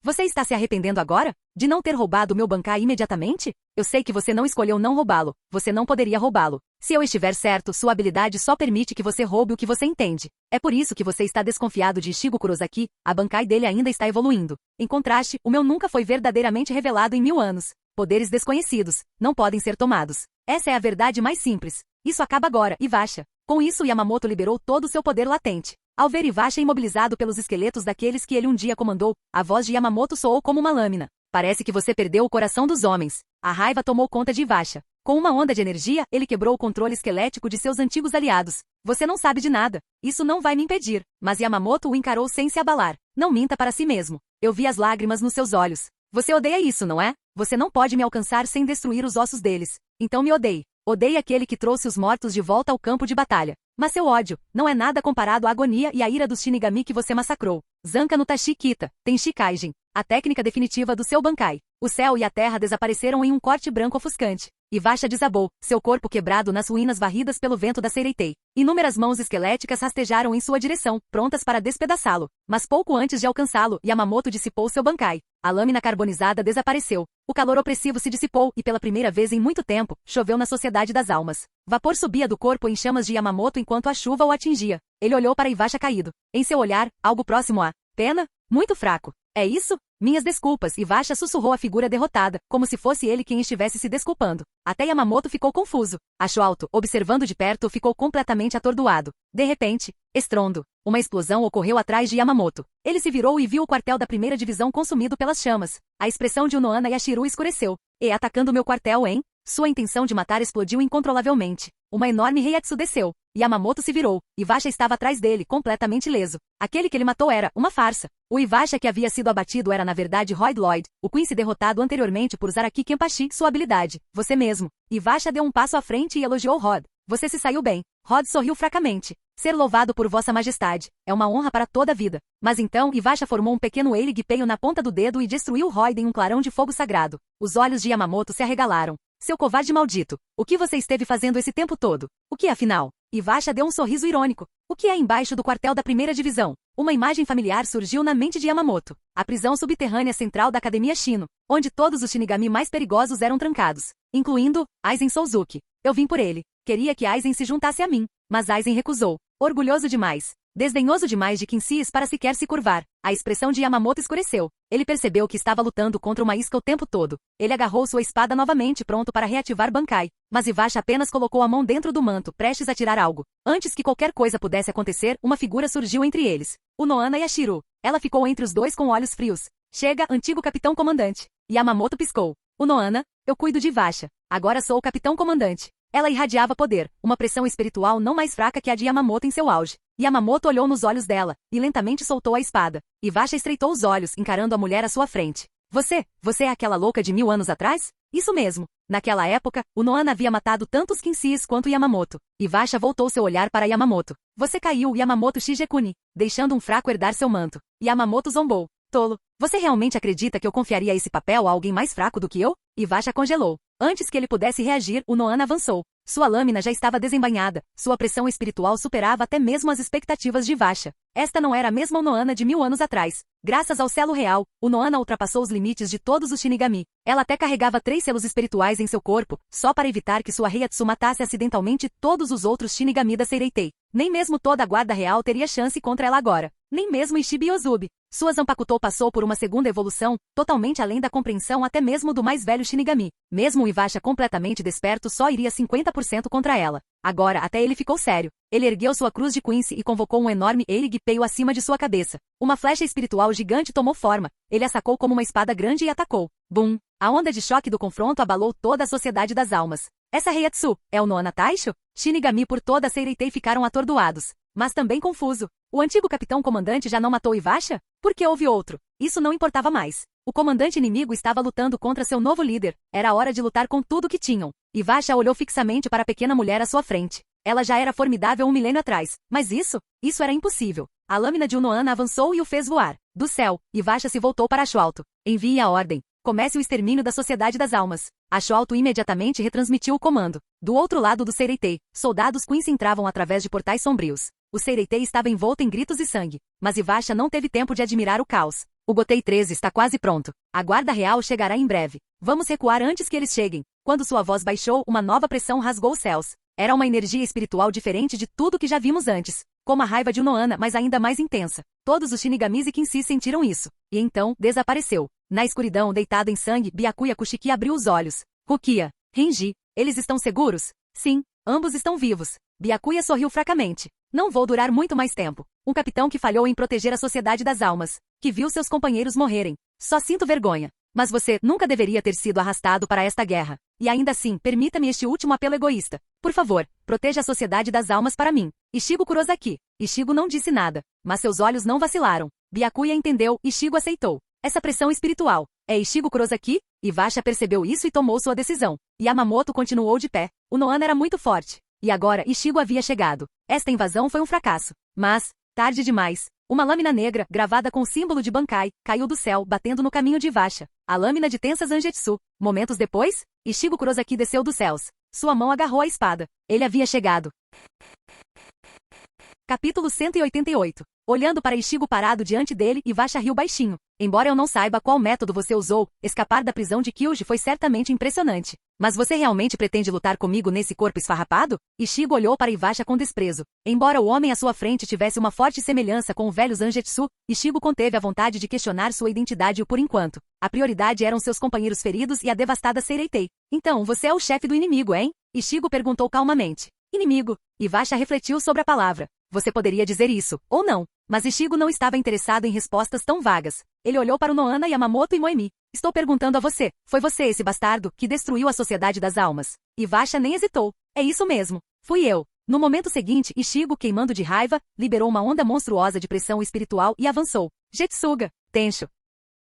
Você está se arrependendo agora? De não ter roubado meu Bankai imediatamente? Eu sei que você não escolheu não roubá-lo. Você não poderia roubá-lo. Se eu estiver certo, sua habilidade só permite que você roube o que você entende. É por isso que você está desconfiado de Ishigo Kurosaki, a Bankai dele ainda está evoluindo. Em contraste, o meu nunca foi verdadeiramente revelado em 1000 anos. Poderes desconhecidos, não podem ser tomados. Essa é a verdade mais simples. Isso acaba agora, Ivasha. Com isso, Yamamoto liberou todo o seu poder latente. Ao ver Ivasha imobilizado pelos esqueletos daqueles que ele um dia comandou, a voz de Yamamoto soou como uma lâmina. Parece que você perdeu o coração dos homens. A raiva tomou conta de Ivasha. Com uma onda de energia, ele quebrou o controle esquelético de seus antigos aliados. Você não sabe de nada. Isso não vai me impedir. Mas Yamamoto o encarou sem se abalar. Não minta para si mesmo. Eu vi as lágrimas nos seus olhos. Você odeia isso, não é? Você não pode me alcançar sem destruir os ossos deles. Então me odeie. Odeie aquele que trouxe os mortos de volta ao campo de batalha. Mas seu ódio não é nada comparado à agonia e à ira dos Shinigami que você massacrou. Zanka no Tashi Kita, Tenshi Kaijin. A técnica definitiva do seu Bankai. O céu e a terra desapareceram em um corte branco ofuscante. Ivasha desabou, seu corpo quebrado nas ruínas varridas pelo vento da Seireitei. Inúmeras mãos esqueléticas rastejaram em sua direção, prontas para despedaçá-lo. Mas pouco antes de alcançá-lo, Yamamoto dissipou seu Bankai. A lâmina carbonizada desapareceu. O calor opressivo se dissipou e pela primeira vez em muito tempo, choveu na Sociedade das Almas. Vapor subia do corpo em chamas de Yamamoto enquanto a chuva o atingia. Ele olhou para Ivasha caído. Em seu olhar, algo próximo a pena? Muito fraco. É isso? Minhas desculpas, Ivasha sussurrou a figura derrotada, como se fosse ele quem estivesse se desculpando. Até Yamamoto ficou confuso. Acho alto, observando de perto, ficou completamente atordoado. De repente, estrondo. Uma explosão ocorreu atrás de Yamamoto. Ele se virou e viu o quartel da primeira divisão consumido pelas chamas. A expressão de Unohana Yashiru escureceu. E atacando meu quartel, hein? Sua intenção de matar explodiu incontrolavelmente. Uma enorme Heiatsu desceu. Yamamoto se virou. Ivasha estava atrás dele, completamente ileso. Aquele que ele matou era uma farsa. O Ivasha que havia sido abatido era na verdade Royd Lloyd, o Quincy derrotado anteriormente por Zaraki Kenpachi, sua habilidade. Você mesmo. Ivasha deu um passo à frente e elogiou Rod. Você se saiu bem. Rod sorriu fracamente. Ser louvado por Vossa Majestade. É uma honra para toda a vida. Mas então, Ivasha formou um pequeno Eiligepeio na ponta do dedo e destruiu Royd em um clarão de fogo sagrado. Os olhos de Yamamoto se arregalaram. Seu covarde maldito. O que você esteve fazendo esse tempo todo? O que afinal? Ivasha deu um sorriso irônico. O que é embaixo do quartel da primeira divisão? Uma imagem familiar surgiu na mente de Yamamoto. A prisão subterrânea central da Academia Shino, onde todos os Shinigami mais perigosos eram trancados, incluindo Aizen Souzuki. Eu vim por ele. Queria que Aizen se juntasse a mim, mas Aizen recusou. Orgulhoso demais. Desdenhoso demais de Quincy's para sequer se curvar. A expressão de Yamamoto escureceu. Ele percebeu que estava lutando contra uma isca o tempo todo. Ele agarrou sua espada novamente pronto para reativar Bankai. Mas Ivasha apenas colocou a mão dentro do manto, prestes a tirar algo. Antes que qualquer coisa pudesse acontecer, uma figura surgiu entre eles. Unohana Yashiru. Ela ficou entre os dois com olhos frios. Chega, antigo capitão comandante. Yamamoto piscou. Unohana, eu cuido de Ivasha. Agora sou o capitão comandante. Ela irradiava poder, uma pressão espiritual não mais fraca que a de Yamamoto em seu auge. Yamamoto olhou nos olhos dela, e lentamente soltou a espada. Ivasha estreitou os olhos, encarando a mulher à sua frente. Você é aquela louca de 1000 anos atrás? Isso mesmo. Naquela época, o Noana havia matado tantos Quincy's quanto Yamamoto. Ivasha voltou seu olhar para Yamamoto. Você caiu, Yamamoto Shigekuni, deixando um fraco herdar seu manto. Yamamoto zombou. Tolo. Você realmente acredita que eu confiaria esse papel a alguém mais fraco do que eu? Ivasha congelou. Antes que ele pudesse reagir, o Noana avançou. Sua lâmina já estava desembainhada. Sua pressão espiritual superava até mesmo as expectativas de Ivasha. Esta não era a mesma Noana de 1000 anos atrás. Graças ao selo real, o Noana ultrapassou os limites de todos os Shinigami. Ela até carregava 3 selos espirituais em seu corpo, só para evitar que sua Heiatsu matasse acidentalmente todos os outros Shinigami da Seireitei. Nem mesmo toda a guarda real teria chance contra ela agora. Nem mesmo Ishibe Yozubi. Sua Zanpakuto passou por uma segunda evolução, totalmente além da compreensão até mesmo do mais velho Shinigami. Mesmo o Ivasha completamente desperto só iria 50% contra ela. Agora até ele ficou sério. Ele ergueu sua cruz de Quincy e convocou um enorme Eirigpeio acima de sua cabeça. Uma flecha espiritual gigante tomou forma. Ele a sacou como uma espada grande e atacou. Bum! A onda de choque do confronto abalou toda a sociedade das almas. Essa Heiatsu é o Noana Taisho? Shinigami por toda a Seireitei ficaram atordoados. Mas também confuso. O antigo capitão-comandante já não matou Ivasha? Por que houve outro? Isso não importava mais. O comandante inimigo estava lutando contra seu novo líder. Era hora de lutar com tudo que tinham. Ivasha olhou fixamente para a pequena mulher à sua frente. Ela já era formidável 1 milênio atrás. Mas isso era impossível. A lâmina de Unoana avançou e o fez voar. Do céu, Ivasha se voltou para Ashwalto. Envie a ordem. Comece o extermínio da Sociedade das Almas. Ashwalto imediatamente retransmitiu o comando. Do outro lado do Seireitei, soldados Quincy entravam através de portais sombrios. O Seireitei estava envolto em gritos e sangue. Mas Ivasha não teve tempo de admirar o caos. O Gotei 13 está quase pronto. A guarda real chegará em breve. Vamos recuar antes que eles cheguem. Quando sua voz baixou, uma nova pressão rasgou os céus. Era uma energia espiritual diferente de tudo que já vimos antes. Como a raiva de Unoana, mas ainda mais intensa. Todos os Shinigamis e Quincy sentiram isso. E então, desapareceu. Na escuridão, deitado em sangue, Byakuya Kushiki abriu os olhos. Rukia, Renji, eles estão seguros? Sim, ambos estão vivos. Byakuya sorriu fracamente. Não vou durar muito mais tempo. Um capitão que falhou em proteger a Sociedade das Almas. Que viu seus companheiros morrerem. Só sinto vergonha. Mas você nunca deveria ter sido arrastado para esta guerra. E ainda assim, permita-me este último apelo egoísta. Por favor, proteja a Sociedade das Almas para mim. Ishigo Kurosaki. Ishigo não disse nada. Mas seus olhos não vacilaram. Byakuya entendeu, Ishigo aceitou. Essa pressão espiritual. É Ishigo Kurosaki? Ivasha percebeu isso e tomou sua decisão. Yamamoto continuou de pé. O Noana era muito forte. E agora Ishigo havia chegado. Esta invasão foi um fracasso. Mas, tarde demais. Uma lâmina negra, gravada com o símbolo de Bankai, caiu do céu, batendo no caminho de Ivasha. A lâmina de Tensa Zangetsu. Momentos depois, Ishigo Kurosaki desceu dos céus. Sua mão agarrou a espada. Ele havia chegado. Capítulo 188. Olhando para Ishigo parado diante dele, Ivasha riu baixinho. Embora eu não saiba qual método você usou, escapar da prisão de Kyuji foi certamente impressionante. Mas você realmente pretende lutar comigo nesse corpo esfarrapado? Ishigo olhou para Ivasha com desprezo. Embora o homem à sua frente tivesse uma forte semelhança com o velho Zangetsu, Ishigo conteve a vontade de questionar sua identidade por enquanto. A prioridade eram seus companheiros feridos e a devastada Seireitei. Então, você é o chefe do inimigo, hein? Ishigo perguntou calmamente. Inimigo. Ivasha refletiu sobre a palavra. Você poderia dizer isso, ou não. Mas Ishigo não estava interessado em respostas tão vagas. Ele olhou para o Noana, Yamamoto e Moemi. Estou perguntando a você. Foi você esse bastardo que destruiu a Sociedade das Almas? Ivasha nem hesitou. É isso mesmo. Fui eu. No momento seguinte, Ishigo, queimando de raiva, liberou uma onda monstruosa de pressão espiritual e avançou. Jetsuga. Tensho.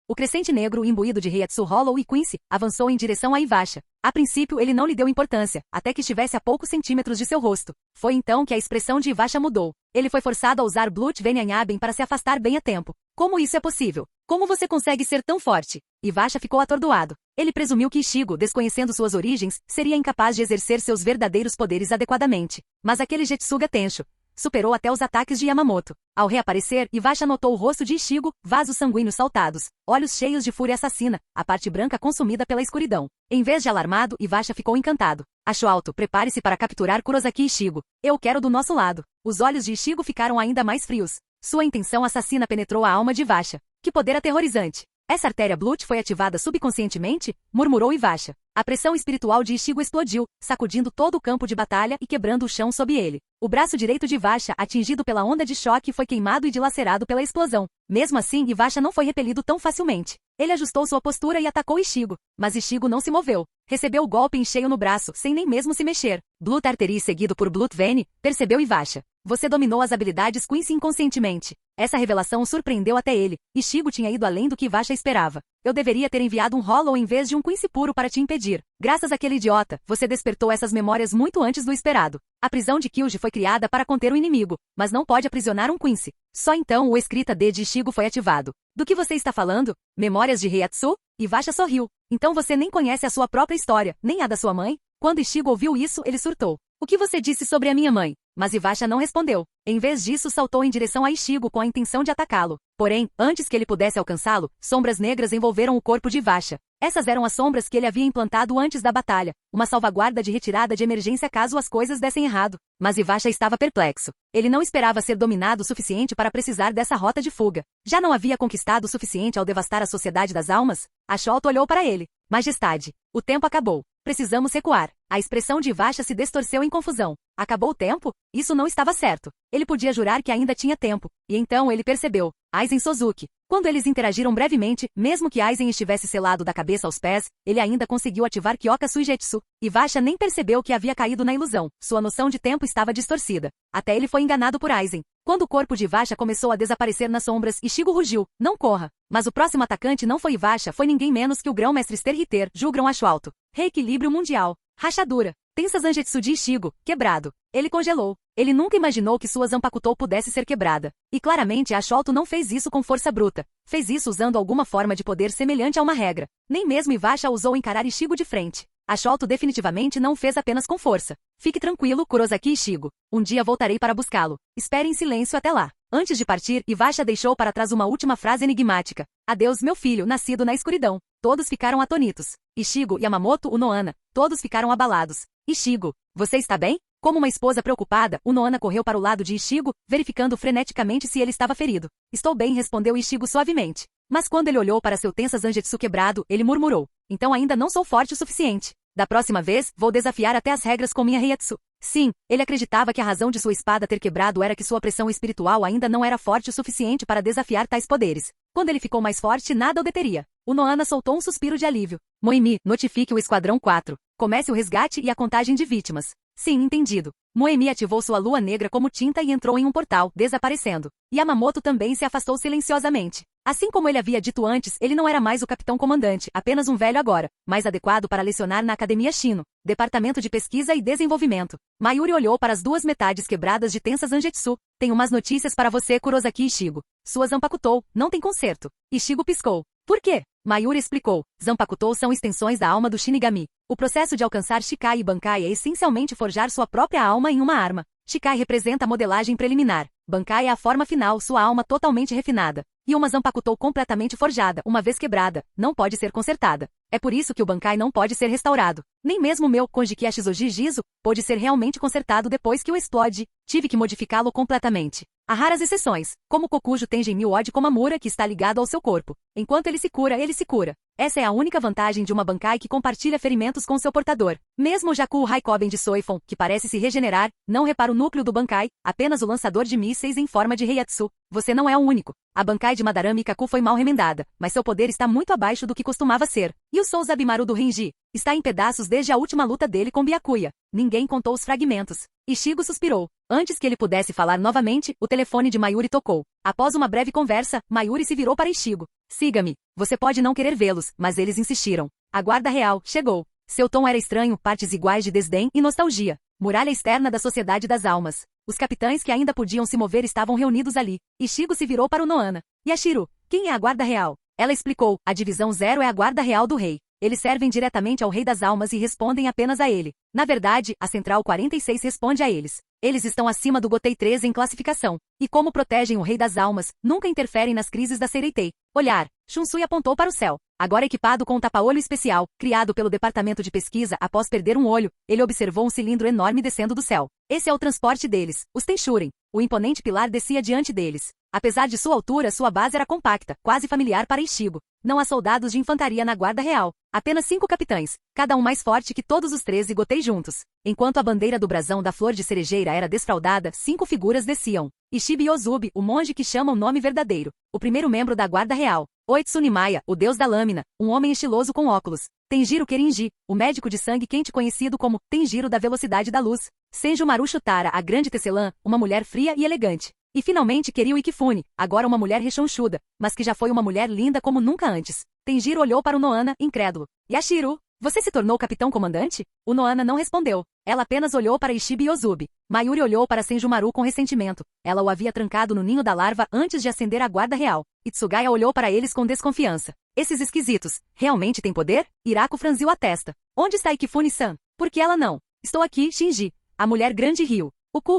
O crescente negro, imbuído de Heiatsu Hollow e Quincy, avançou em direção a Ivasha. A princípio ele não lhe deu importância, até que estivesse a poucos centímetros de seu rosto. Foi então que a expressão de Ivasha mudou. Ele foi forçado a usar Blut Venyanyaben para se afastar bem a tempo. Como isso é possível? Como você consegue ser tão forte? Ivasha ficou atordoado. Ele presumiu que Ishigo, desconhecendo suas origens, seria incapaz de exercer seus verdadeiros poderes adequadamente. Mas aquele Jetsuga Tensho superou até os ataques de Yamamoto. Ao reaparecer, Ivasha notou o rosto de Ishigo, vasos sanguíneos saltados, olhos cheios de fúria assassina, a parte branca consumida pela escuridão. Em vez de alarmado, Ivasha ficou encantado. Ashwalto, prepare-se para capturar Kurosaki Ishigo. Eu quero do nosso lado. Os olhos de Ishigo ficaram ainda mais frios. Sua intenção assassina penetrou a alma de Ivasha. Que poder aterrorizante! Essa artéria Blut foi ativada subconscientemente? Murmurou Ivasha. A pressão espiritual de Ishigo explodiu, sacudindo todo o campo de batalha e quebrando o chão sob ele. O braço direito de Ivasha, atingido pela onda de choque, foi queimado e dilacerado pela explosão. Mesmo assim, Ivasha não foi repelido tão facilmente. Ele ajustou sua postura e atacou Ishigo. Mas Ishigo não se moveu. Recebeu o golpe em cheio no braço, sem nem mesmo se mexer. Blut Artery seguido por Blut Vene, percebeu Ivasha. Você dominou as habilidades Quincy inconscientemente. Essa revelação o surpreendeu até ele. Ishigo tinha ido além do que Ivasha esperava. Eu deveria ter enviado um Hollow em vez de um Quincy puro para te impedir. Graças àquele idiota, você despertou essas memórias muito antes do esperado. A prisão de Kyuji foi criada para conter o inimigo, mas não pode aprisionar um Quincy. Só então o escrita D de Ishigo foi ativado. Do que você está falando? Memórias de Heiatsu? Ivasha sorriu. Então você nem conhece a sua própria história, nem a da sua mãe? Quando Ishigo ouviu isso, ele surtou. O que você disse sobre a minha mãe? Mas Ivasha não respondeu. Em vez disso, saltou em direção a Ishigo com a intenção de atacá-lo. Porém, antes que ele pudesse alcançá-lo, sombras negras envolveram o corpo de Ivasha. Essas eram as sombras que ele havia implantado antes da batalha, uma salvaguarda de retirada de emergência caso as coisas dessem errado. Mas Ivasha estava perplexo. Ele não esperava ser dominado o suficiente para precisar dessa rota de fuga. Já não havia conquistado o suficiente ao devastar a Sociedade das Almas? Asholto olhou para ele. Majestade, o tempo acabou. Precisamos recuar. A expressão de Ivasha se distorceu em confusão. Acabou o tempo? Isso não estava certo. Ele podia jurar que ainda tinha tempo. E então ele percebeu. Aizen Suzuki. Quando eles interagiram brevemente, mesmo que Aizen estivesse selado da cabeça aos pés, ele ainda conseguiu ativar Kyoka Suigetsu. Ivasha nem percebeu que havia caído na ilusão. Sua noção de tempo estava distorcida. Até ele foi enganado por Aizen. Quando o corpo de Ivasha começou a desaparecer nas sombras, Ishigo rugiu. Não corra. Mas o próximo atacante não foi Ivasha, foi ninguém menos que o grão-mestre Sterhiter, Julgrão Ashualto. Reequilíbrio mundial. Rachadura. Tensa Zangetsu de Ishigo, quebrado. Ele congelou. Ele nunca imaginou que sua Zanpakutou pudesse ser quebrada. E claramente Asholto não fez isso com força bruta. Fez isso usando alguma forma de poder semelhante a uma regra. Nem mesmo Ivasha ousou encarar Ishigo de frente. Asholto definitivamente não fez apenas com força. Fique tranquilo, Kurosaki Ishigo. Um dia voltarei para buscá-lo. Espere em silêncio até lá. Antes de partir, Ivasha deixou para trás uma última frase enigmática. Adeus, meu filho, nascido na escuridão. Todos ficaram atônitos. Ishigo, Yamamoto, Unohana. Todos ficaram abalados. Ishigo, você está bem? Como uma esposa preocupada, Unohana correu para o lado de Ishigo, verificando freneticamente se ele estava ferido. Estou bem, respondeu Ishigo suavemente. Mas quando ele olhou para seu tensa Zangetsu quebrado, ele murmurou. Então ainda não sou forte o suficiente. Da próxima vez, vou desafiar até as regras com minha Heiatsu. Sim, ele acreditava que a razão de sua espada ter quebrado era que sua pressão espiritual ainda não era forte o suficiente para desafiar tais poderes. Quando ele ficou mais forte, nada o deteria. Unohana soltou um suspiro de alívio. Moemi, notifique o Esquadrão 4. Comece o resgate e a contagem de vítimas. Sim, entendido. Moemi ativou sua lua negra como tinta e entrou em um portal, desaparecendo. Yamamoto também se afastou silenciosamente. Assim como ele havia dito antes, ele não era mais o capitão-comandante, apenas um velho agora, mais adequado para lecionar na Academia Shino, Departamento de Pesquisa e Desenvolvimento. Mayuri olhou para as duas metades quebradas de Tensa Zangetsu. Tenho umas notícias para você, Kurosaki Ishigo. Sua Zanpakutou, não tem conserto. Ishigo piscou. Por quê? Mayuri explicou. Zanpakutou são extensões da alma do Shinigami. O processo de alcançar Shikai e Bankai é essencialmente forjar sua própria alma em uma arma. Shikai representa a modelagem preliminar. Bankai é a forma final, sua alma totalmente refinada. E uma Zanpakutou completamente forjada, uma vez quebrada, não pode ser consertada. É por isso que o Bankai não pode ser restaurado. Nem mesmo o meu Konjiki Ashizoji Jizo pode ser realmente consertado depois que o explode. Tive que modificá-lo completamente. Há raras exceções, como Kokujo Tenjin Mil-Odd Komamura que está ligado ao seu corpo. Enquanto ele se cura, ele se cura. Essa é a única vantagem de uma Bankai que compartilha ferimentos com seu portador. Mesmo o Jaku Raikoben de Soifon, que parece se regenerar, não repara o núcleo do Bankai, apenas o lançador de mísseis em forma de Heiatsu. Você não é o único. A Bankai de Madarame Kaku foi mal remendada, mas seu poder está muito abaixo do que costumava ser. E o Souza Bimaru do Renji? Está em pedaços desde a última luta dele com Byakuya. Ninguém contou os fragmentos. Ishigo suspirou. Antes que ele pudesse falar novamente, o telefone de Mayuri tocou. Após uma breve conversa, Mayuri se virou para Ishigo. Siga-me. Você pode não querer vê-los, mas eles insistiram. A guarda real chegou. Seu tom era estranho, partes iguais de desdém e nostalgia. Muralha externa da Sociedade das Almas. Os capitães que ainda podiam se mover estavam reunidos ali. Ishigo se virou para o Unohana. Yashiro, quem é a guarda real? Ela explicou, a divisão 0 é a guarda real do rei. Eles servem diretamente ao Rei das Almas e respondem apenas a ele. Na verdade, a Central 46 responde a eles. Eles estão acima do Gotei 3 em classificação. E como protegem o Rei das Almas, nunca interferem nas crises da Seireitei. Olhar. Shunsui apontou para o céu. Agora equipado com um tapa-olho especial, criado pelo Departamento de Pesquisa após perder um olho, ele observou um cilindro enorme descendo do céu. Esse é o transporte deles, os Tenshuren. O imponente pilar descia diante deles. Apesar de sua altura, sua base era compacta, quase familiar para Ishigo. Não há soldados de infantaria na guarda real. Apenas 5 capitães, cada um mais forte que todos os 13 Gotei juntos. Enquanto a bandeira do brasão da flor de cerejeira era desfraldada, 5 figuras desciam. Ishibe Yozubi, o monge que chama o nome verdadeiro. O primeiro membro da guarda real. Oitsunimaya, o deus da lâmina, um homem estiloso com óculos. Tenjiro Kerinji, o médico de sangue quente conhecido como Tenjiro da velocidade da luz. Senju Marushutara, a grande tecelã, uma mulher fria e elegante. E finalmente Kiryu Ikifune, agora uma mulher rechonchuda, mas que já foi uma mulher linda como nunca antes. Tenjiro olhou para o Noana, incrédulo. Yashiro, você se tornou capitão comandante? O Noana não respondeu. Ela apenas olhou para Ishibe e Ozubi. Mayuri olhou para Senjumaru com ressentimento. Ela o havia trancado no ninho da larva antes de acender a guarda real. Itsugaya olhou para eles com desconfiança. Esses esquisitos, realmente têm poder? Hirako franziu a testa. Onde está Ikifune-san? Por que ela não? Estou aqui, Shinji. A mulher grande riu.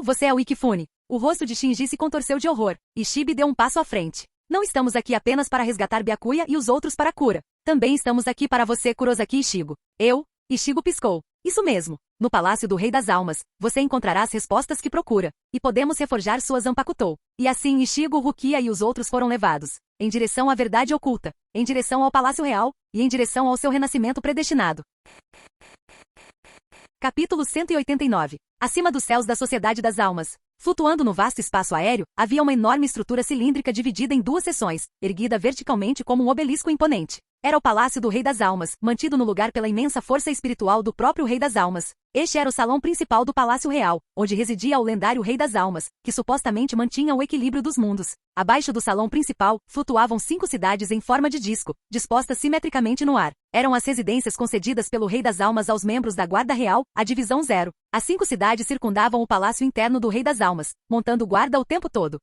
Você é o Ikifune. O rosto de Shinji se contorceu de horror. Ishibe deu um passo à frente. Não estamos aqui apenas para resgatar Byakuya e os outros para a cura. Também estamos aqui para você, Kurosaki Ishigo. Ishigo piscou. Isso mesmo. No Palácio do Rei das Almas, você encontrará as respostas que procura. E podemos reforjar sua Zanpakutou. E assim Ishigo, Rukia e os outros foram levados. Em direção à verdade oculta. Em direção ao Palácio Real. E em direção ao seu renascimento predestinado. Capítulo 189. Acima dos céus da Sociedade das Almas. Flutuando no vasto espaço aéreo, havia uma enorme estrutura cilíndrica dividida em duas seções, erguida verticalmente como um obelisco imponente. Era o Palácio do Rei das Almas, mantido no lugar pela imensa força espiritual do próprio Rei das Almas. Este era o salão principal do Palácio Real, onde residia o lendário Rei das Almas, que supostamente mantinha o equilíbrio dos mundos. Abaixo do salão principal, flutuavam 5 cidades em forma de disco, dispostas simetricamente no ar. Eram as residências concedidas pelo Rei das Almas aos membros da Guarda Real, a Divisão Zero. As 5 cidades circundavam o palácio interno do Rei das Almas, montando guarda o tempo todo.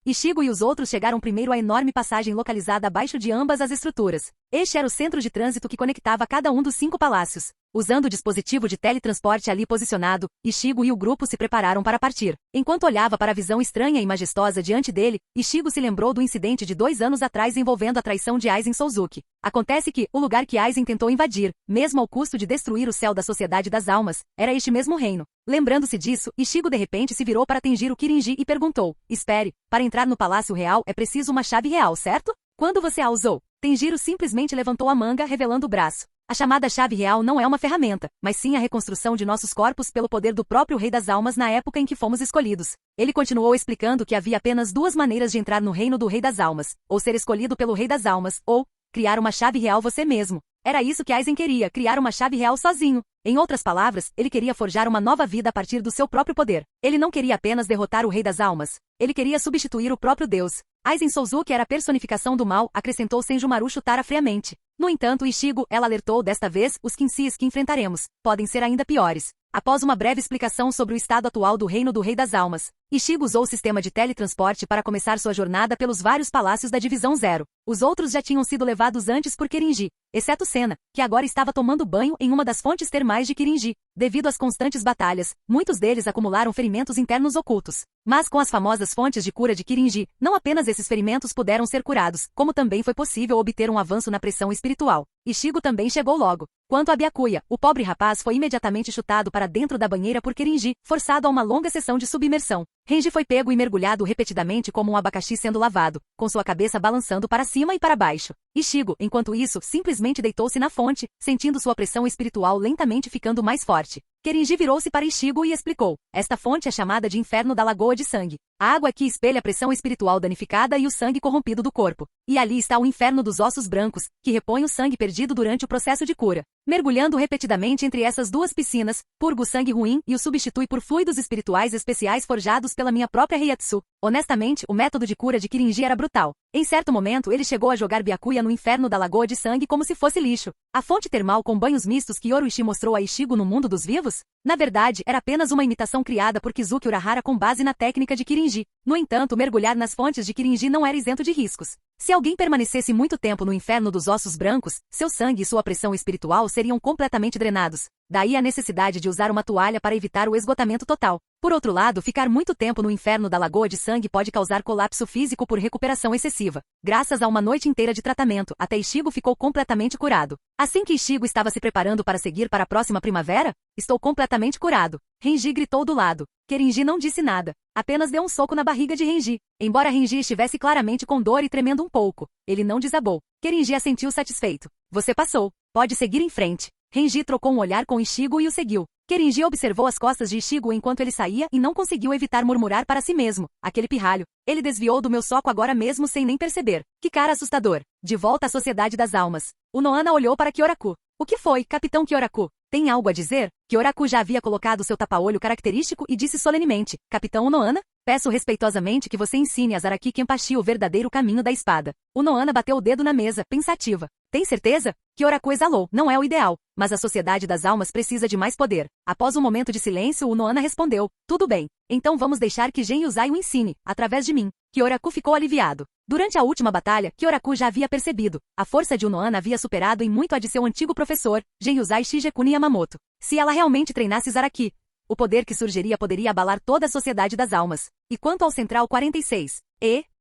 Ishigo e os outros chegaram primeiro à enorme passagem localizada abaixo de ambas as estruturas. Este era o centro de trânsito que conectava cada um dos 5 palácios. Usando o dispositivo de teletransporte ali posicionado, Ishigo e o grupo se prepararam para partir. Enquanto olhava para a visão estranha e majestosa diante dele, Ishigo se lembrou do incidente de 2 anos atrás envolvendo a traição de Aizen Souzuki. Acontece que, o lugar que Aizen tentou invadir, mesmo ao custo de destruir o céu da Sociedade das Almas, era este mesmo reino. Lembrando-se disso, Ishigo de repente se virou para Tenjiro Kirinji e perguntou: espere, para entrar no Palácio Real é preciso uma chave real, certo? Quando você a usou? Tenjiro simplesmente levantou a manga revelando o braço. A chamada chave real não é uma ferramenta, mas sim a reconstrução de nossos corpos pelo poder do próprio Rei das Almas na época em que fomos escolhidos. Ele continuou explicando que havia apenas 2 maneiras de entrar no reino do Rei das Almas, ou ser escolhido pelo Rei das Almas, ou criar uma chave real você mesmo. Era isso que Aizen queria, criar uma chave real sozinho. Em outras palavras, ele queria forjar uma nova vida a partir do seu próprio poder. Ele não queria apenas derrotar o Rei das Almas. Ele queria substituir o próprio Deus. Aizen Souzuki era a personificação do mal, acrescentou Senjumaru Chutara friamente. No entanto, Ishigo, ela alertou desta vez, os Quincy's que enfrentaremos podem ser ainda piores. Após uma breve explicação sobre o estado atual do reino do Rei das Almas, Ishigo usou o sistema de teletransporte para começar sua jornada pelos vários palácios da Divisão Zero. Os outros já tinham sido levados antes por Kirinji, exceto Senna, que agora estava tomando banho em uma das fontes termais de Kirinji. Devido às constantes batalhas, muitos deles acumularam ferimentos internos ocultos. Mas com as famosas fontes de cura de Kirinji, não apenas esses ferimentos puderam ser curados, como também foi possível obter um avanço na pressão espiritual. Ishigo também chegou logo. Quanto a Byakuya, o pobre rapaz foi imediatamente chutado para dentro da banheira por Kirinji, forçado a uma longa sessão de submersão. Renji foi pego e mergulhado repetidamente como um abacaxi sendo lavado, com sua cabeça balançando para cima e para baixo. Ishigo, enquanto isso, simplesmente deitou-se na fonte, sentindo sua pressão espiritual lentamente ficando mais forte. Kirinji virou-se para Ishigo e explicou: esta fonte é chamada de Inferno da Lagoa de Sangue. A água aqui espelha a pressão espiritual danificada e o sangue corrompido do corpo. E ali está o Inferno dos Ossos Brancos, que repõe o sangue perdido durante o processo de cura. Mergulhando repetidamente entre essas 2 piscinas, purga o sangue ruim e o substitui por fluidos espirituais especiais forjados pela minha própria Reiatsu. Honestamente, o método de cura de Kirinji era brutal. Em certo momento ele chegou a jogar Byakuya no Inferno da Lagoa de Sangue como se fosse lixo. A fonte termal com banhos mistos que Yoruichi mostrou a Ishigo no mundo dos vivos? Na verdade, era apenas uma imitação criada por Kizuki Urahara com base na técnica de Kirinji. No entanto, mergulhar nas fontes de Kirinji não era isento de riscos. Se alguém permanecesse muito tempo no Inferno dos Ossos Brancos, seu sangue e sua pressão espiritual seriam completamente drenados. Daí a necessidade de usar uma toalha para evitar o esgotamento total. Por outro lado, ficar muito tempo no Inferno da Lagoa de Sangue pode causar colapso físico por recuperação excessiva. Graças a uma noite inteira de tratamento, até Ishigo ficou completamente curado. Assim que Ishigo estava se preparando para seguir para a próxima primavera, estou completamente curado. Renji gritou do lado. Kirinji não disse nada. Apenas deu um soco na barriga de Renji. Embora Renji estivesse claramente com dor e tremendo um pouco, ele não desabou. Kirinji assentiu satisfeito. Você passou. Pode seguir em frente. Renji trocou um olhar com Ishigo e o seguiu. Kirinji observou as costas de Ishigo enquanto ele saía e não conseguiu evitar murmurar para si mesmo. Aquele pirralho. Ele desviou do meu soco agora mesmo sem nem perceber. Que cara assustador. De volta à Sociedade das Almas. O Noana olhou para Kyoraku. O que foi, Capitão Kyoraku? Tem algo a dizer? Kyoraku já havia colocado seu tapa-olho característico e disse solenemente: Capitão Noana? Peço respeitosamente que você ensine a Zaraki Kenpachi o verdadeiro caminho da espada. O Noana bateu o dedo na mesa, pensativa. Tem certeza? Kyoraku exalou. Não é o ideal, mas a Sociedade das Almas precisa de mais poder. Após um momento de silêncio, o Noana respondeu. Tudo bem. Então vamos deixar que Gen Yuzai o ensine, através de mim. Kyoraku ficou aliviado. Durante a última batalha, Kyoraku já havia percebido. A força de Unoana havia superado em muito a de seu antigo professor, Gen Yuzai Shigekuni Yamamoto. Se ela realmente treinasse Zaraki, o poder que surgiria poderia abalar toda a Sociedade das Almas. E quanto ao Central 46?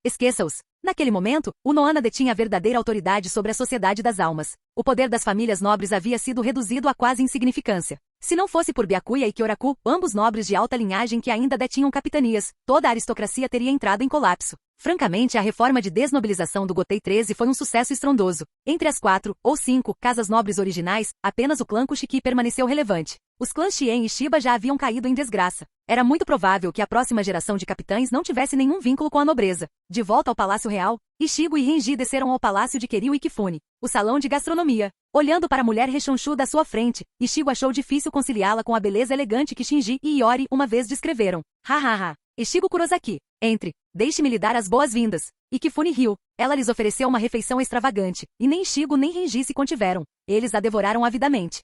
Esqueça-os. Naquele momento, o Noana detinha a verdadeira autoridade sobre a Sociedade das Almas. O poder das famílias nobres havia sido reduzido a quase insignificância. Se não fosse por Byakuya e Kyoraku, ambos nobres de alta linhagem que ainda detinham capitanias, toda a aristocracia teria entrado em colapso. Francamente, a reforma de desnobilização do Gotei 13 foi um sucesso estrondoso. Entre as 4 ou 5 casas nobres originais, apenas o clã Kushiki permaneceu relevante. Os clãs Shien e Shiba já haviam caído em desgraça. Era muito provável que a próxima geração de capitães não tivesse nenhum vínculo com a nobreza. De volta ao Palácio Real, Ishigo e Renji desceram ao Palácio de Kiryu e Kifune, o salão de gastronomia. Olhando para a mulher rechonchuda à sua frente, Ishigo achou difícil conciliá-la com a beleza elegante que Shinji e Iori uma vez descreveram. Hahaha. Ishigo Kurosaki. Entre. Deixe-me lhe dar as boas-vindas. E Kifune riu. Ela lhes ofereceu uma refeição extravagante, e nem Ishigo nem Renji se contiveram. Eles a devoraram avidamente.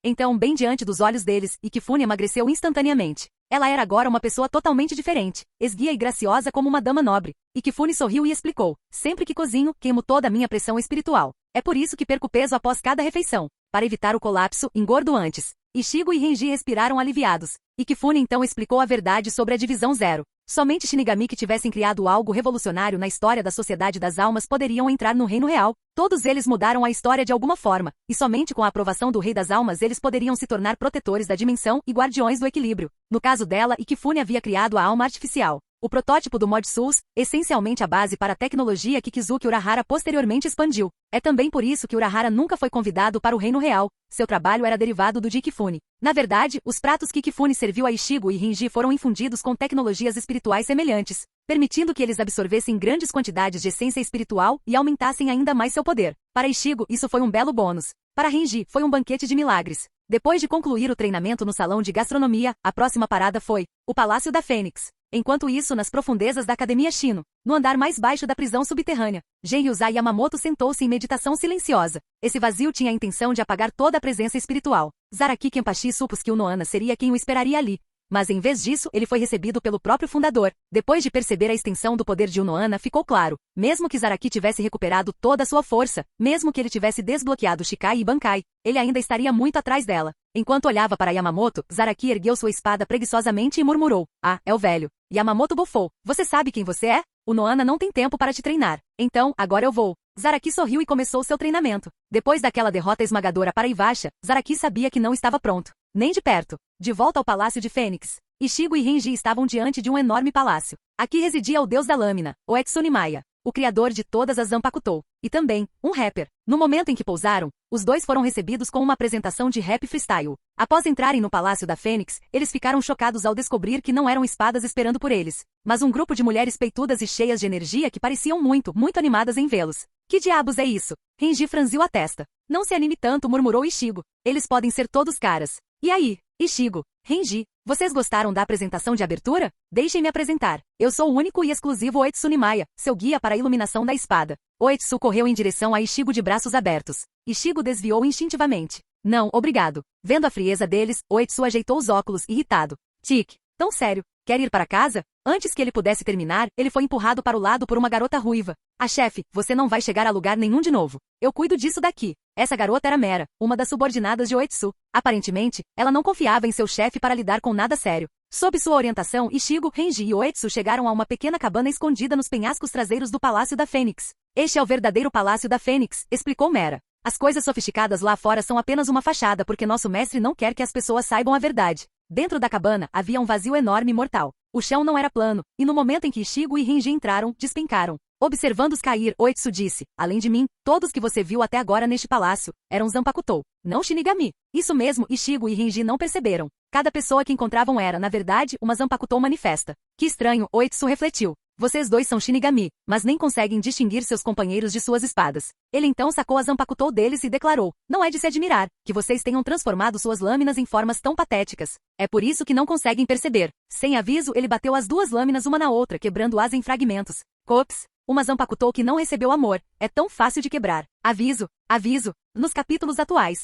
Então, bem diante dos olhos deles, Kifune emagreceu instantaneamente. Ela era agora uma pessoa totalmente diferente, esguia e graciosa como uma dama nobre. Kifune sorriu e explicou. Sempre que cozinho, queimo toda a minha pressão espiritual. É por isso que perco peso após cada refeição. Para evitar o colapso, engordo antes. Ishigo e Renji respiraram aliviados. Kifune então explicou a verdade sobre a Divisão Zero. Somente Shinigami que tivessem criado algo revolucionário na história da Sociedade das Almas poderiam entrar no Reino Real. Todos eles mudaram a história de alguma forma, e somente com a aprovação do Rei das Almas eles poderiam se tornar protetores da dimensão e guardiões do equilíbrio. No caso dela, Kifune havia criado a alma artificial. O protótipo do Mod Sus, essencialmente a base para a tecnologia que Kizuki Urahara posteriormente expandiu. É também por isso que Urahara nunca foi convidado para o Reino Real. Seu trabalho era derivado do de Kifune. Na verdade, os pratos que Kifune serviu a Ishigo e Renji foram infundidos com tecnologias espirituais semelhantes, permitindo que eles absorvessem grandes quantidades de essência espiritual e aumentassem ainda mais seu poder. Para Ishigo, isso foi um belo bônus. Para Renji, foi um banquete de milagres. Depois de concluir o treinamento no salão de gastronomia, a próxima parada foi o Palácio da Fênix. Enquanto isso, nas profundezas da Academia Shino, no andar mais baixo da prisão subterrânea, Gen Yuzai Yamamoto sentou-se em meditação silenciosa. Esse vazio tinha a intenção de apagar toda a presença espiritual. Zaraki Kenpachi supôs que o Noana seria quem o esperaria ali. Mas em vez disso, ele foi recebido pelo próprio fundador. Depois de perceber a extensão do poder de Unoana, ficou claro. Mesmo que Zaraki tivesse recuperado toda a sua força, mesmo que ele tivesse desbloqueado Shikai e Bankai, ele ainda estaria muito atrás dela. Enquanto olhava para Yamamoto, Zaraki ergueu sua espada preguiçosamente e murmurou. Ah, é o velho. Yamamoto bufou. Você sabe quem você é? O Noana não tem tempo para te treinar. Então, agora eu vou. Zaraki sorriu e começou seu treinamento. Depois daquela derrota esmagadora para Iwasha, Zaraki sabia que não estava pronto. Nem de perto. De volta ao Palácio de Fênix, Ishigo e Renji estavam diante de um enorme palácio. Aqui residia o deus da lâmina, o Etsune Maya, o criador de todas as Zanpakutou, e também, um rapper. No momento em que pousaram, os dois foram recebidos com uma apresentação de rap freestyle. Após entrarem no Palácio da Fênix, eles ficaram chocados ao descobrir que não eram espadas esperando por eles, mas um grupo de mulheres peitudas e cheias de energia que pareciam muito animadas em vê-los. Que diabos é isso? Renji franziu a testa. Não se anime tanto, murmurou Ishigo. Eles podem ser todos caras. E aí, Ishigo, Renji, vocês gostaram da apresentação de abertura? Deixem-me apresentar. Eu sou o único e exclusivo Oetsune Maya, seu guia para a iluminação da espada. Oetsu correu em direção a Ishigo de braços abertos. Ishigo desviou instintivamente. Não, obrigado. Vendo a frieza deles, Oetsu ajeitou os óculos, irritado. Tic, tão sério. Quer ir para casa? Antes que ele pudesse terminar, ele foi empurrado para o lado por uma garota ruiva. A chefe, você não vai chegar a lugar nenhum de novo. Eu cuido disso daqui. Essa garota era Mera, uma das subordinadas de Oetsu. Aparentemente, ela não confiava em seu chefe para lidar com nada sério. Sob sua orientação, Ishigo, Renji e Oetsu chegaram a uma pequena cabana escondida nos penhascos traseiros do Palácio da Fênix. Este é o verdadeiro Palácio da Fênix, explicou Mera. As coisas sofisticadas lá fora são apenas uma fachada porque nosso mestre não quer que as pessoas saibam a verdade. Dentro da cabana, havia um vazio enorme e mortal. O chão não era plano, e no momento em que Ishigo e Renji entraram, despencaram. Observando-os cair, Oetsu disse, além de mim, todos que você viu até agora neste palácio, eram Zanpakutou, não Shinigami. Isso mesmo, Ishigo e Renji não perceberam. Cada pessoa que encontravam era, na verdade, uma Zanpakutou manifesta. Que estranho, Oetsu refletiu. Vocês dois são Shinigami, mas nem conseguem distinguir seus companheiros de suas espadas. Ele então sacou a Zanpakutou deles e declarou: não é de se admirar que vocês tenham transformado suas lâminas em formas tão patéticas. É por isso que não conseguem perceber. Sem aviso, ele bateu as duas lâminas uma na outra, quebrando-as em fragmentos. Ops! Uma Zanpakutou que não recebeu amor. É tão fácil de quebrar. Aviso! Aviso! Nos capítulos atuais,